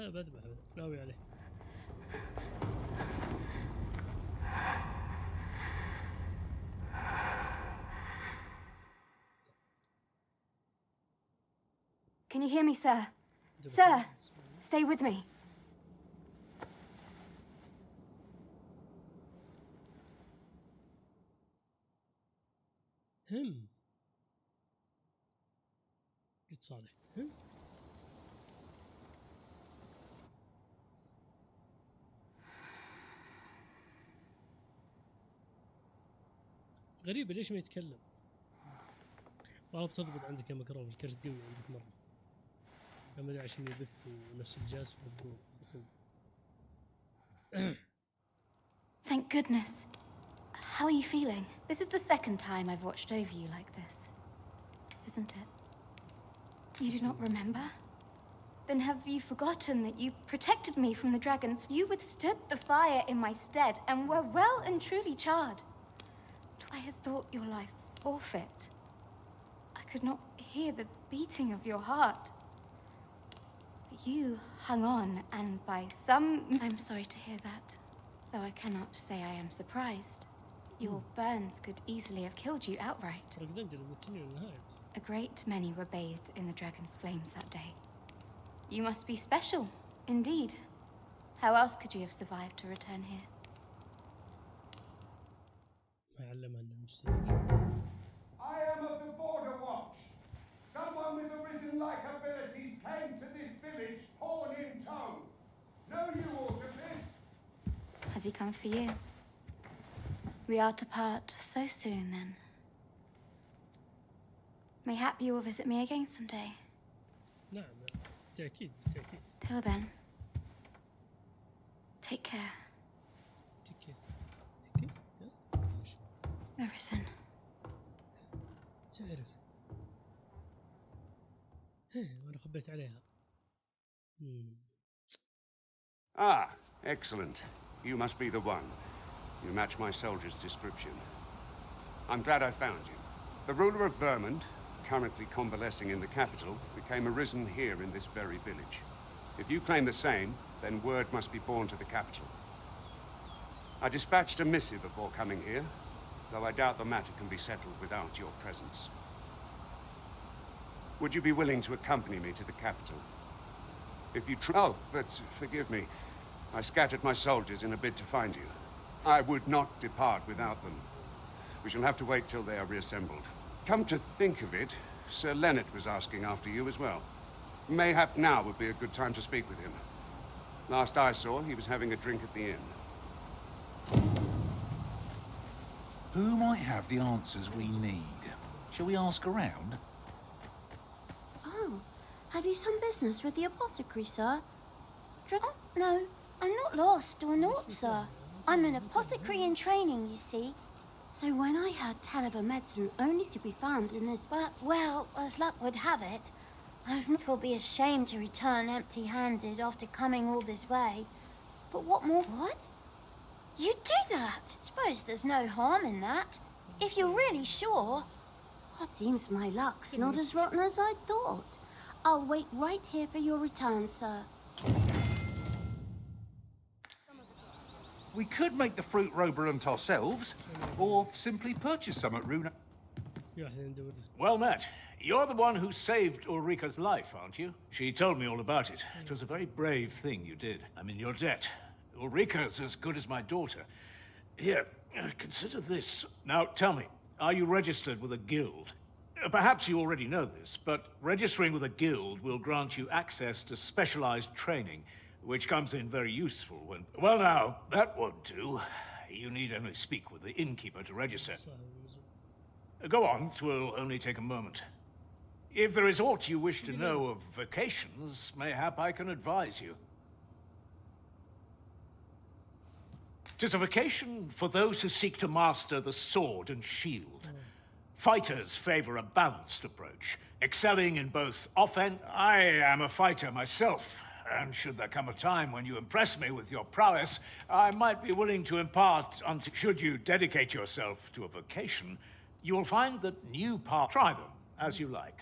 لا بذبح ناوي عليه. Can you hear me, sir? Sir, stay with me. قلت صالح غريبة ليش ما يتكلم؟ والله بتضبط عندك يا مكروه الكرت قوي عندك مرة. ما ادري عشان يبث ونفس الجهاز بقوة. Thank goodness. How are you feeling? This is the second time I've watched over you like this, isn't it? You do not remember? Then have you forgotten that you protected me from the dragons? You withstood the fire in my stead and were well and truly charred. I had thought your life forfeit. I could not hear the beating of your heart. But you hung on, and by some... I'm sorry to hear that, though I cannot say I am surprised. Your burns could easily have killed you outright. A great many were bathed in the dragon's flames that day. You must be special, indeed. How else could you have survived to return here? I am of the Border Watch. Someone with arisen-like abilities came to this village, pawn in tow. Know you aught of this? Has he come for you? We are to part so soon, then. Mayhap you will visit me again someday. نعم بالتأكيد. Till then, take care. Arisen. تعرف وانا خبيت عليها. Ah, excellent. You must be the one. You match my soldier's description. I'm glad I found you. The ruler of Vermont, currently convalescing in the capital, became arisen here in this very village. If you claim the same, then word must be borne to the capital. I dispatched a missive before coming here, though I doubt the matter can be settled without your presence. Would you be willing to accompany me to the capital? If you Oh, but forgive me. I scattered my soldiers in a bid to find you. I would not depart without them. We shall have to wait till they are reassembled. Come to think of it, Sir Leonard was asking after you as well. Mayhap now would be a good time to speak with him. Last I saw, he was having a drink at the inn. Who might have the answers we need? Shall we ask around? Oh, have you some business with the apothecary, sir? Oh, no, I'm not lost or naught, sir. I'm an apothecary in training, you see. So when I heard tell of a medicine only to be found in this, but, well, as luck would have it, I will be ashamed to return empty-handed after coming all this way. But what more? What? You'd do that? Suppose there's no harm in that. If you're really sure. Seems my luck's not as rotten as I thought. I'll wait right here for your return, sir. We could make the fruit roborant ourselves, or simply purchase some at Runa. Well met. You're the one who saved Ulrika's life, aren't you? She told me all about it. It was a very brave thing you did. I'm in your debt. Ulrika's as good as my daughter. Here, consider this. Now, tell me, are you registered with a guild? Perhaps you already know this, but registering with a guild will grant you access to specialized training, which comes in very useful when... Well, now, that won't do. You need only speak with the innkeeper to register. Go on, 'twill only take a moment. If there is aught you wish to know of vacations, mayhap I can advise you. 'Tis a vacation for those who seek to master the sword and shield. Fighters favor a balanced approach, excelling in both offense... I am a fighter myself, and should there come a time when you impress me with your prowess, I might be willing to impart unto... Should you dedicate yourself to a vocation, you will find that new paths... Try them, as you like.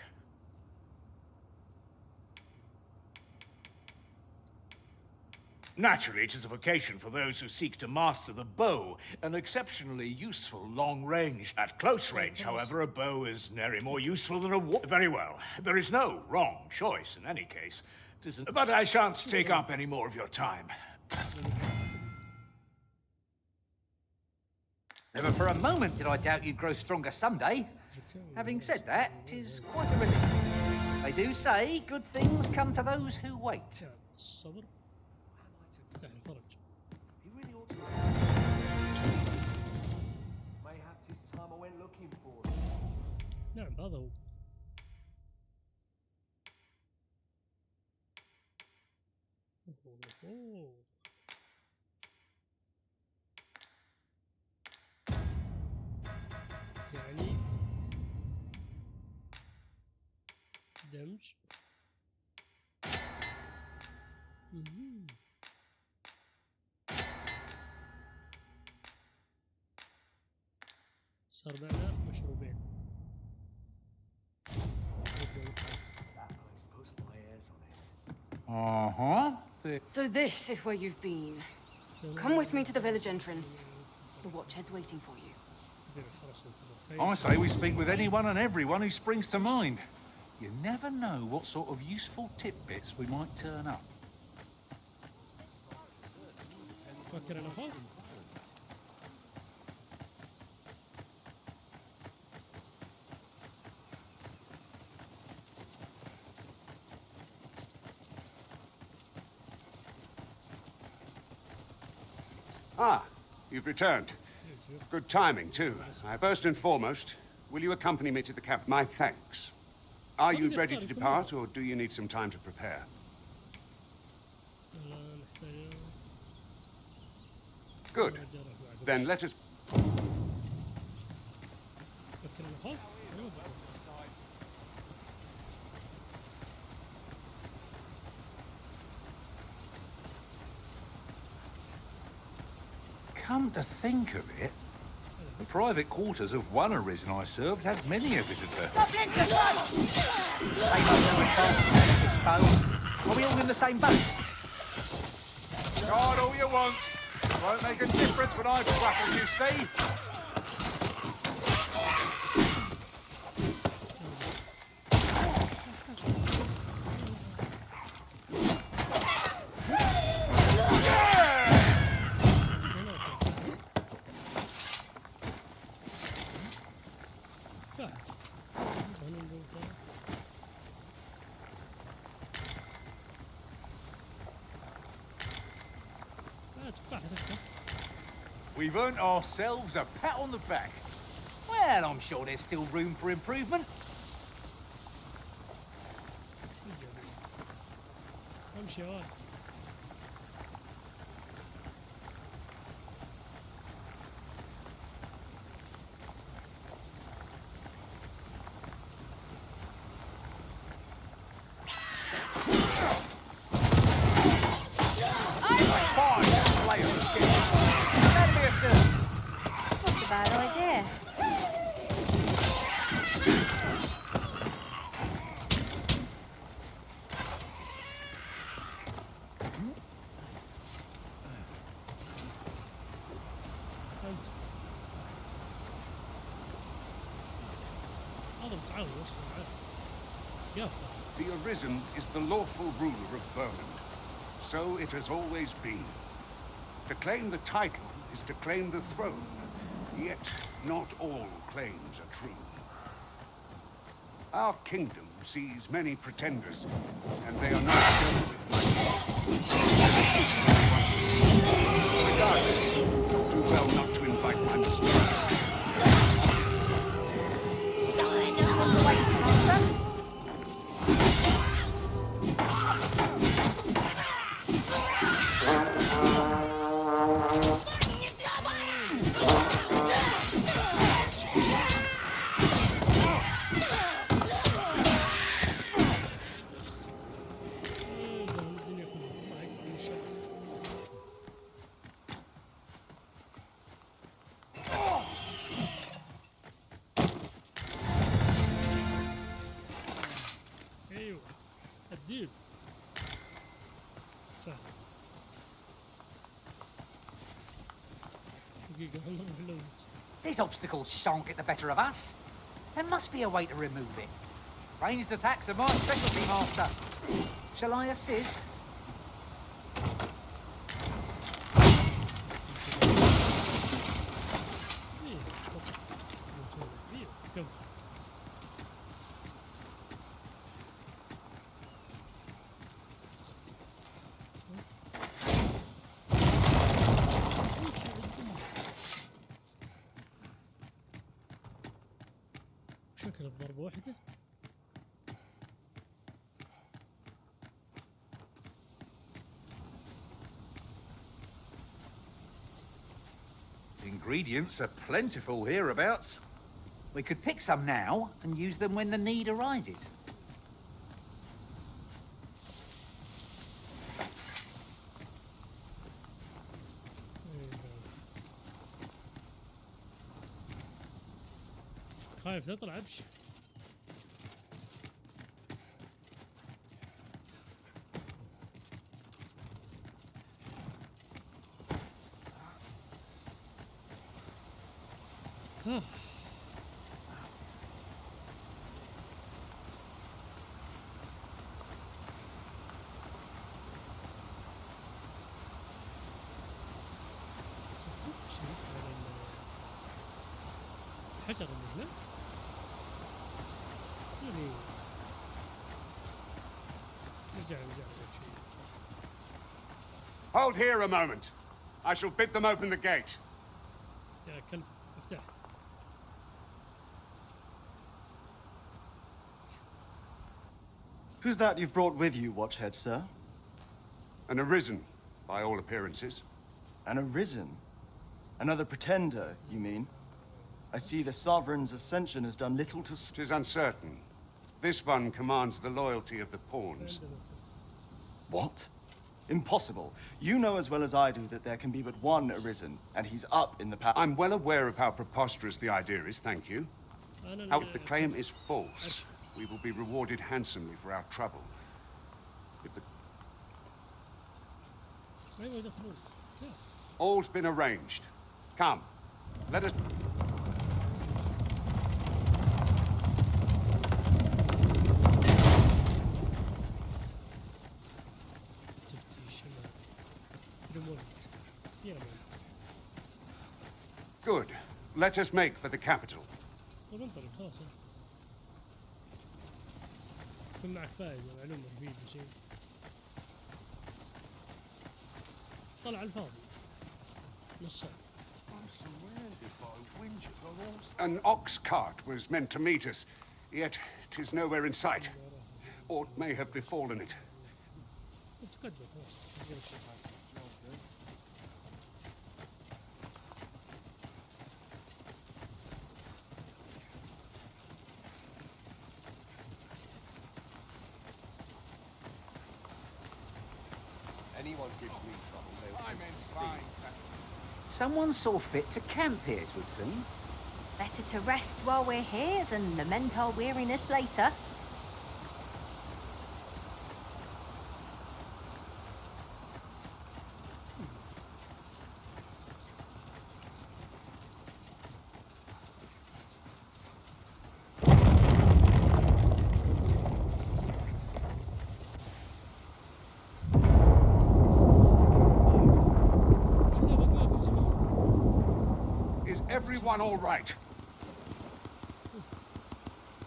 Naturally, it is a vocation for those who seek to master the bow, an exceptionally useful long range. At close range, however, a bow is nary more useful than a Very well. There is no wrong choice in any case. But I shan't take up any more of your time. Never for a moment did I doubt you'd grow stronger someday. Having said that, 'tis quite a relief. They do say good things come to those who wait. الصبر افتح الفرج. He really ought to. Mayhaps it's time I went looking for him. نعم هذا هو. يعني دمج. صار معنا مشروبين. So this is where you've been. Come with me to the village entrance. The watchhead's waiting for you. I say we speak with anyone and everyone who springs to mind. You never know what sort of useful tidbits we might turn up. فكر انا خوف. Ah, you've returned. Good timing, too. First and foremost, will you accompany me to the camp? My thanks. Are you ready to depart, or do you need some time to prepare? Good. Then let us... Come to think of it, the private quarters of one arisen I served had many a visitor. Are we all in the same boat? God, all you want. Won't make a difference when I've grappled, you see. We've earned ourselves a pat on the back. Well, I'm sure there's still room for improvement. I'm sure. Not a bad idea. The Arisen is the lawful ruler of Vermund. So it has always been. To claim the title is to claim the throne. Yet, not all claims are true. Our kingdom sees many pretenders, and they are not dealt with lightly. Regardless, do well not to invite my mistakes. These obstacles shan't get the better of us. There must be a way to remove it. Ranged attacks are my specialty, Master. Shall I assist? شكل الضربة واحدة. Ingredients are plentiful hereabouts. We could pick some now and use them when the need arises. خايف تطلع ابش. حجر اللي يعني رجع شوي. Hold here a moment. I shall bid them open the gate. يا كلب افتح. Who's that you've brought with you, Watchhead, sir? An arisen, by all appearances. An arisen? Another pretender, you mean? I see the Sovereign's ascension has done little to... 'Tis uncertain. This one commands the loyalty of the pawns. What? Impossible. You know as well as I do that there can be but one arisen, and he's up in the power. I'm well aware of how preposterous the idea is, thank you. However, the claim is false. We will be rewarded handsomely for our trouble. If the... All's been arranged. Come, let us... Good. Let us make for the capital. انطلق خلاص. يكون معك فائدة معلومة مفيدة شيء. طلع الفاضي. نص ساعة. An ox cart was meant to meet us, yet 'tis nowhere in sight. Aught may have befallen it. تقدم خلاص. Anyone gives me trouble, they'll taste the steam. Someone saw fit to camp here, it would seem. Better to rest while we're here than lament our weariness later. Everyone all right?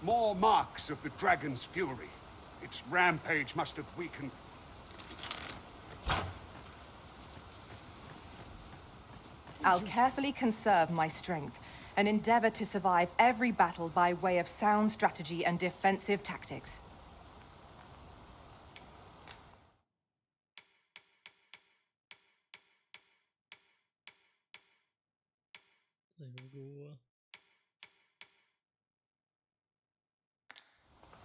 More marks of the dragon's fury. Its rampage must have weakened. I'll carefully conserve my strength and endeavor to survive every battle by way of sound strategy and defensive tactics. طيب القوة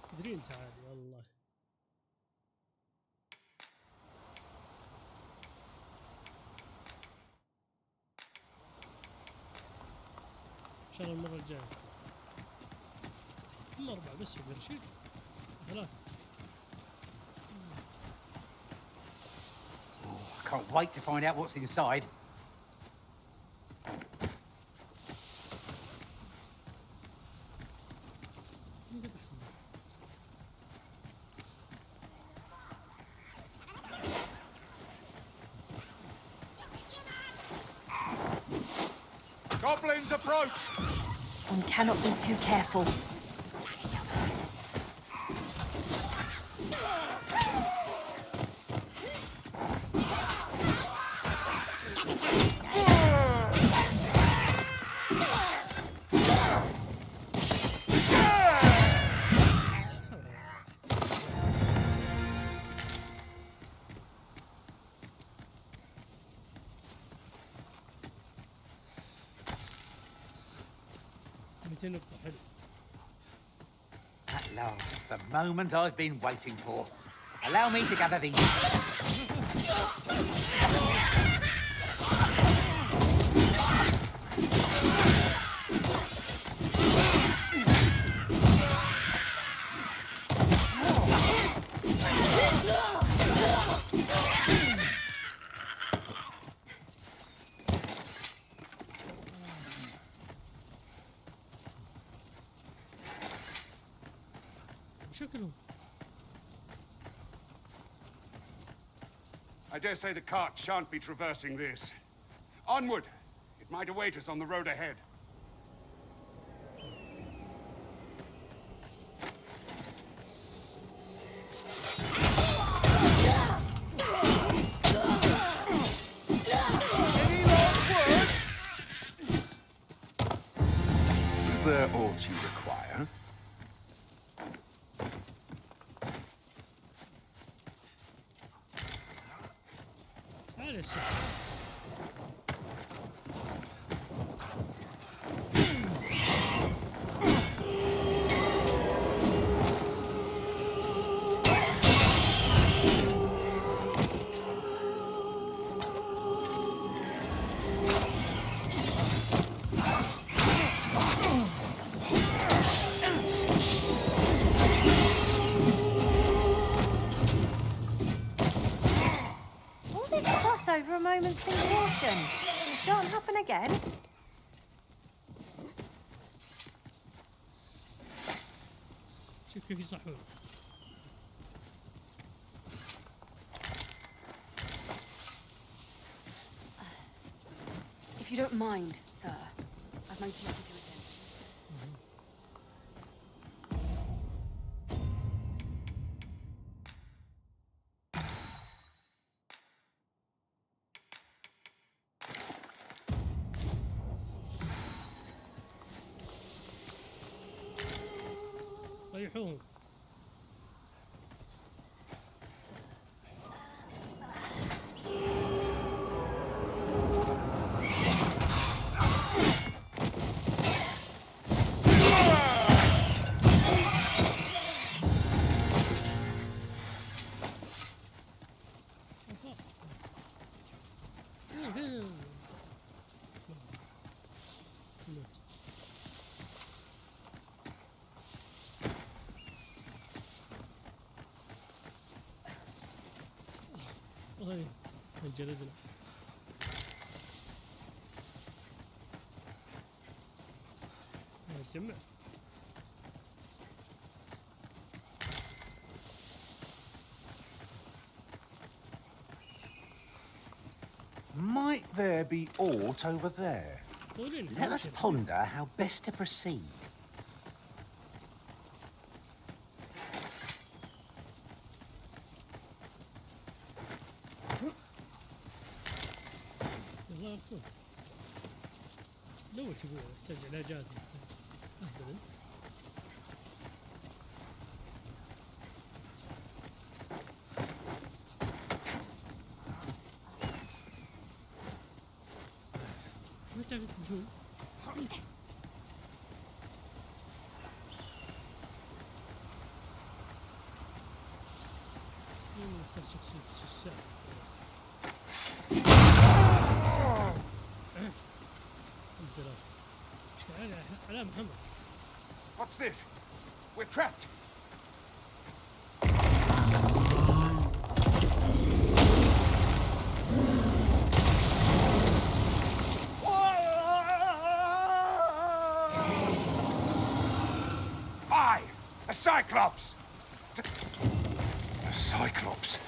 تدري انت عادي والله. ان شاء الله المرة الجاية هم 4 بس يا رشيد 3. I can't wait to find out what's inside. goblins approach! One cannot be too careful. At last, the moment I've been waiting for. Allow me to gather these. I dare say the cart shan't be traversing this. Onward! It might await us on the road ahead. Any last words? Is there aught you require? Over a moment's caution. It shan't happen again. شوف كيف يصحون. If you don't mind, sir, I've my duty to attend. طيحوهم. والله نجلدنا. نتجمع. Might there be aught over there? Let us ponder how best to proceed. الله يرحمه. لو تقول تحتاج علاجات أهبل. ما تعرف تمشون. نختار شخصية الشساء. What's this? We're trapped. Fie! A Cyclops! A Cyclops?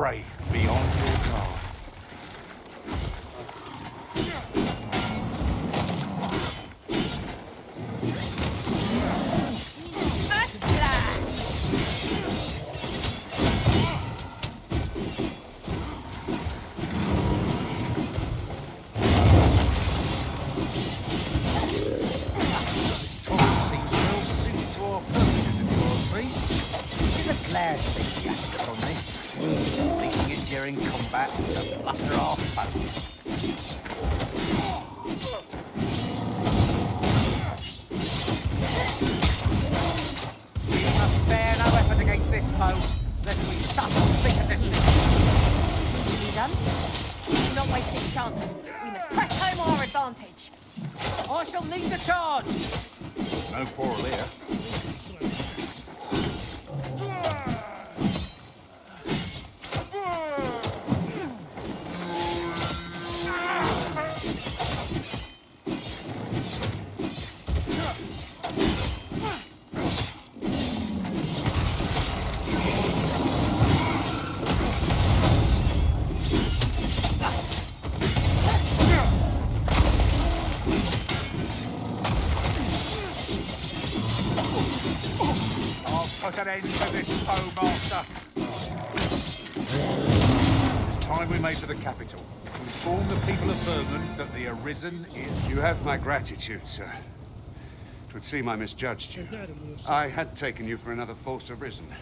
prey. Be on your guard. In combat to bluster our foes. We must spare no effort against this foe, lest we suffer bitter defeat. You done? We do not waste this chance. We must press home our advantage. I shall lead the charge. No quarrel here. Put an end to this foe, Master. It's time we made for the capital to inform the people of Vermund that the Arisen is... You have my gratitude, sir. 'Twould seem I misjudged you. I had taken you for another false Arisen.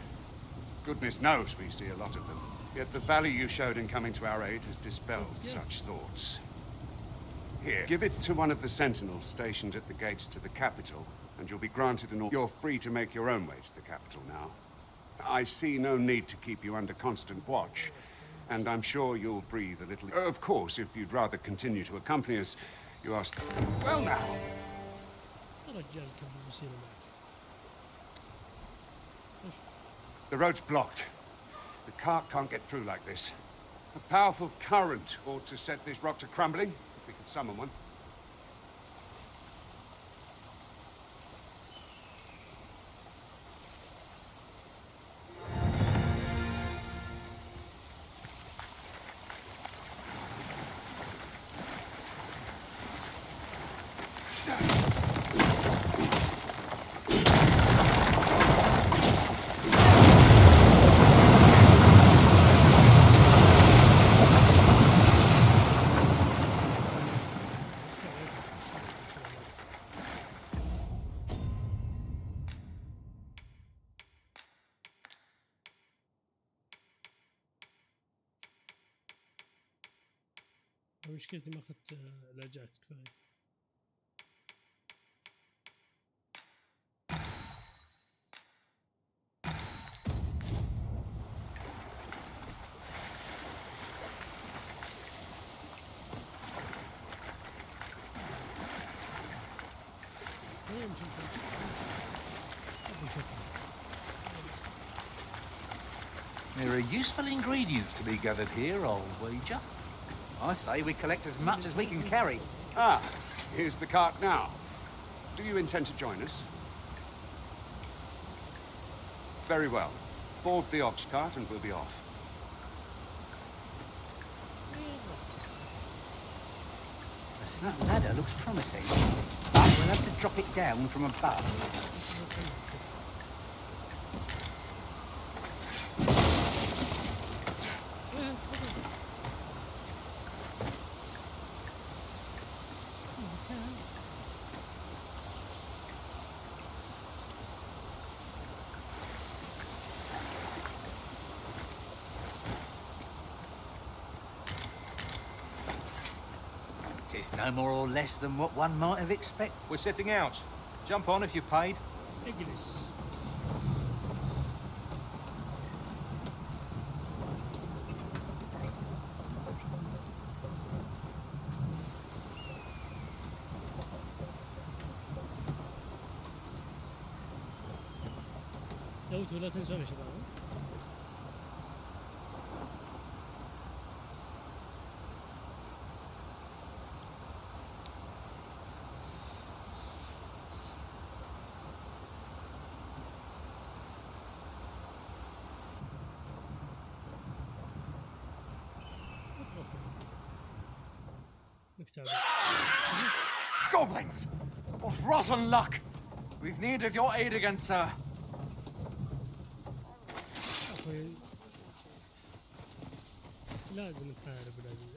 Goodness knows we see a lot of them. Yet the value you showed in coming to our aid has dispelled such thoughts. Here, give it to one of the sentinels stationed at the gates to the capital, and you'll be granted an order. You're free to make your own way to the capital now. I see no need to keep you under constant watch, and I'm sure you'll breathe a little... Of course, if you'd rather continue to accompany us, you ask... Well now! The road's blocked. The cart can't get through like this. A powerful current ought to set this rock to crumbling, if we can summon one. مشكلتي ما اخذت علاجات كفايه. There are useful ingredients to be gathered here, I'll wager. I say we collect as much as we can carry. Ah, here's the cart now. Do you intend to join us? Very well. Board the ox cart and we'll be off. The snap ladder looks promising, but we'll have to drop it down from above. It's no more or less than what one might have expected. We're setting out. Jump on if you've paid. اجلس. لا تنسون يا شباب. Goblins! What rotten luck! We've need of your aid again, sir. لازم نحارب لازم.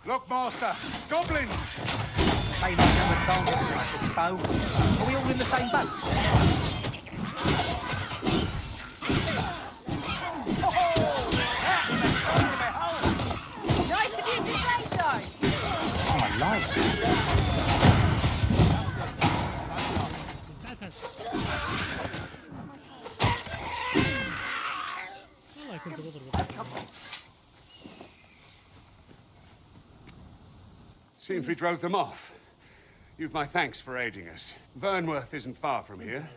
Look, Master! Goblins! Same as never can't get a practice bow. Are we all in the same boat? Nice of you to say so. Oh, I like it. والله كنت بضرب. Seems we drove them off. You've my thanks for aiding us. Vernworth isn't far from here.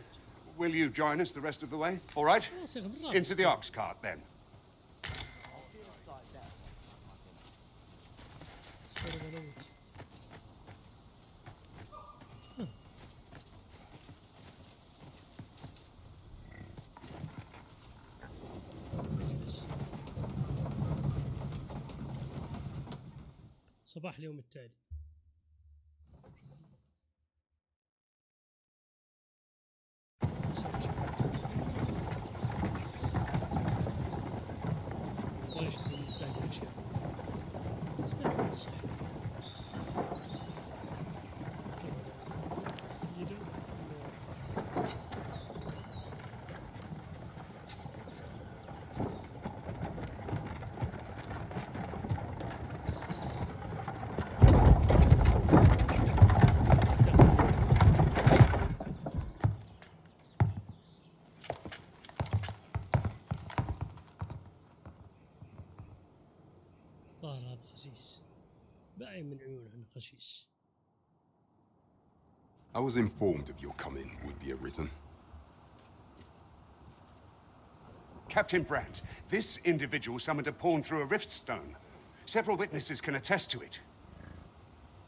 Will you join us the rest of the way? All right? Into the ox cart, then. صباح اليوم التالي. اشتري تاجر اشياء. اسمع صح. I was informed of your coming would be arisen. Captain Brandt, this individual summoned a pawn through a rift stone. Several witnesses can attest to it.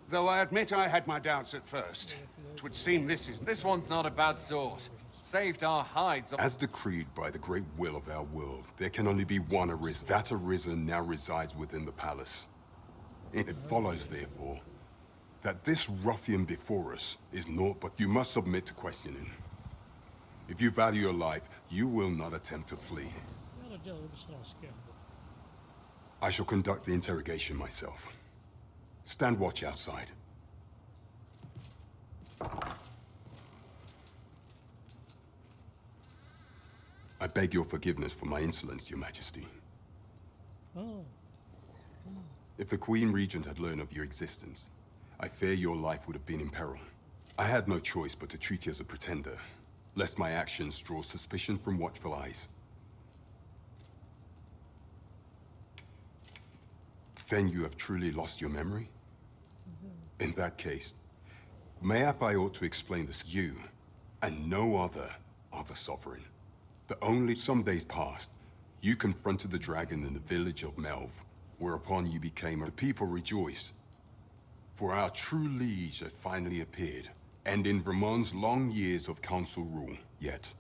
Though I admit I had my doubts at first. It would seem this one's not a bad sort. Saved our hides. As decreed by the great will of our world, there can only be one arisen. That arisen now resides within the palace. It follows, therefore, that this ruffian before us is naught but you must submit to questioning. If you value your life, you will not attempt to flee. I shall conduct the interrogation myself. Stand watch outside. I beg your forgiveness for my insolence, Your Majesty. If the Queen Regent had learned of your existence, I fear your life would have been in peril. I had no choice but to treat you as a pretender, lest my actions draw suspicion from watchful eyes. Then you have truly lost your memory? In that case, mayhap I ought to explain this. You, and no other, are the sovereign. The only some days past, you confronted the dragon in the village of Melv, whereupon you became the people rejoiced. For our true liege had finally appeared, and in Vermont's long years of council rule, yet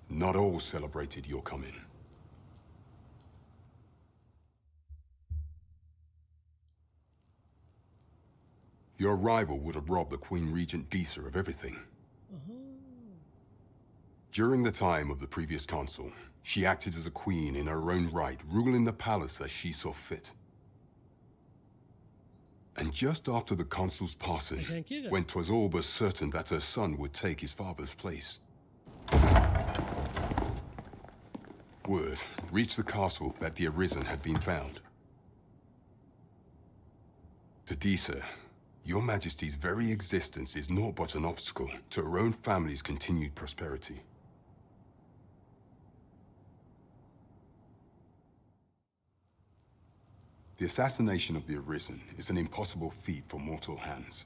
not all celebrated your coming. Your arrival would have robbed the Queen Regent Disa of everything. During the time of the previous council, she acted as a queen in her own right, ruling the palace as she saw fit. And just after the consul's passing, when 'twas all but certain that her son would take his father's place, word reached the castle that the Arisen had been found. To Disa, Your Majesty's very existence is naught but an obstacle to her own family's continued prosperity. The assassination of the Arisen is an impossible feat for mortal hands.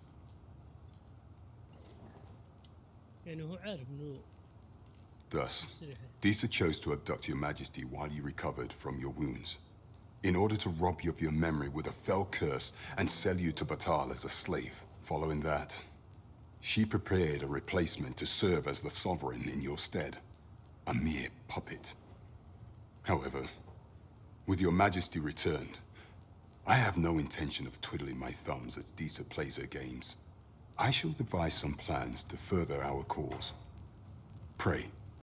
Thus, Disa chose to abduct Your Majesty while you recovered from your wounds, in order to rob you of your memory with a fell curse and sell you to Batal as a slave. Following that, she prepared a replacement to serve as the sovereign in your stead, a mere puppet. However, with Your Majesty returned, I have no intention of twiddling my thumbs as Disa plays her games. I shall devise some plans to further our cause. Pray.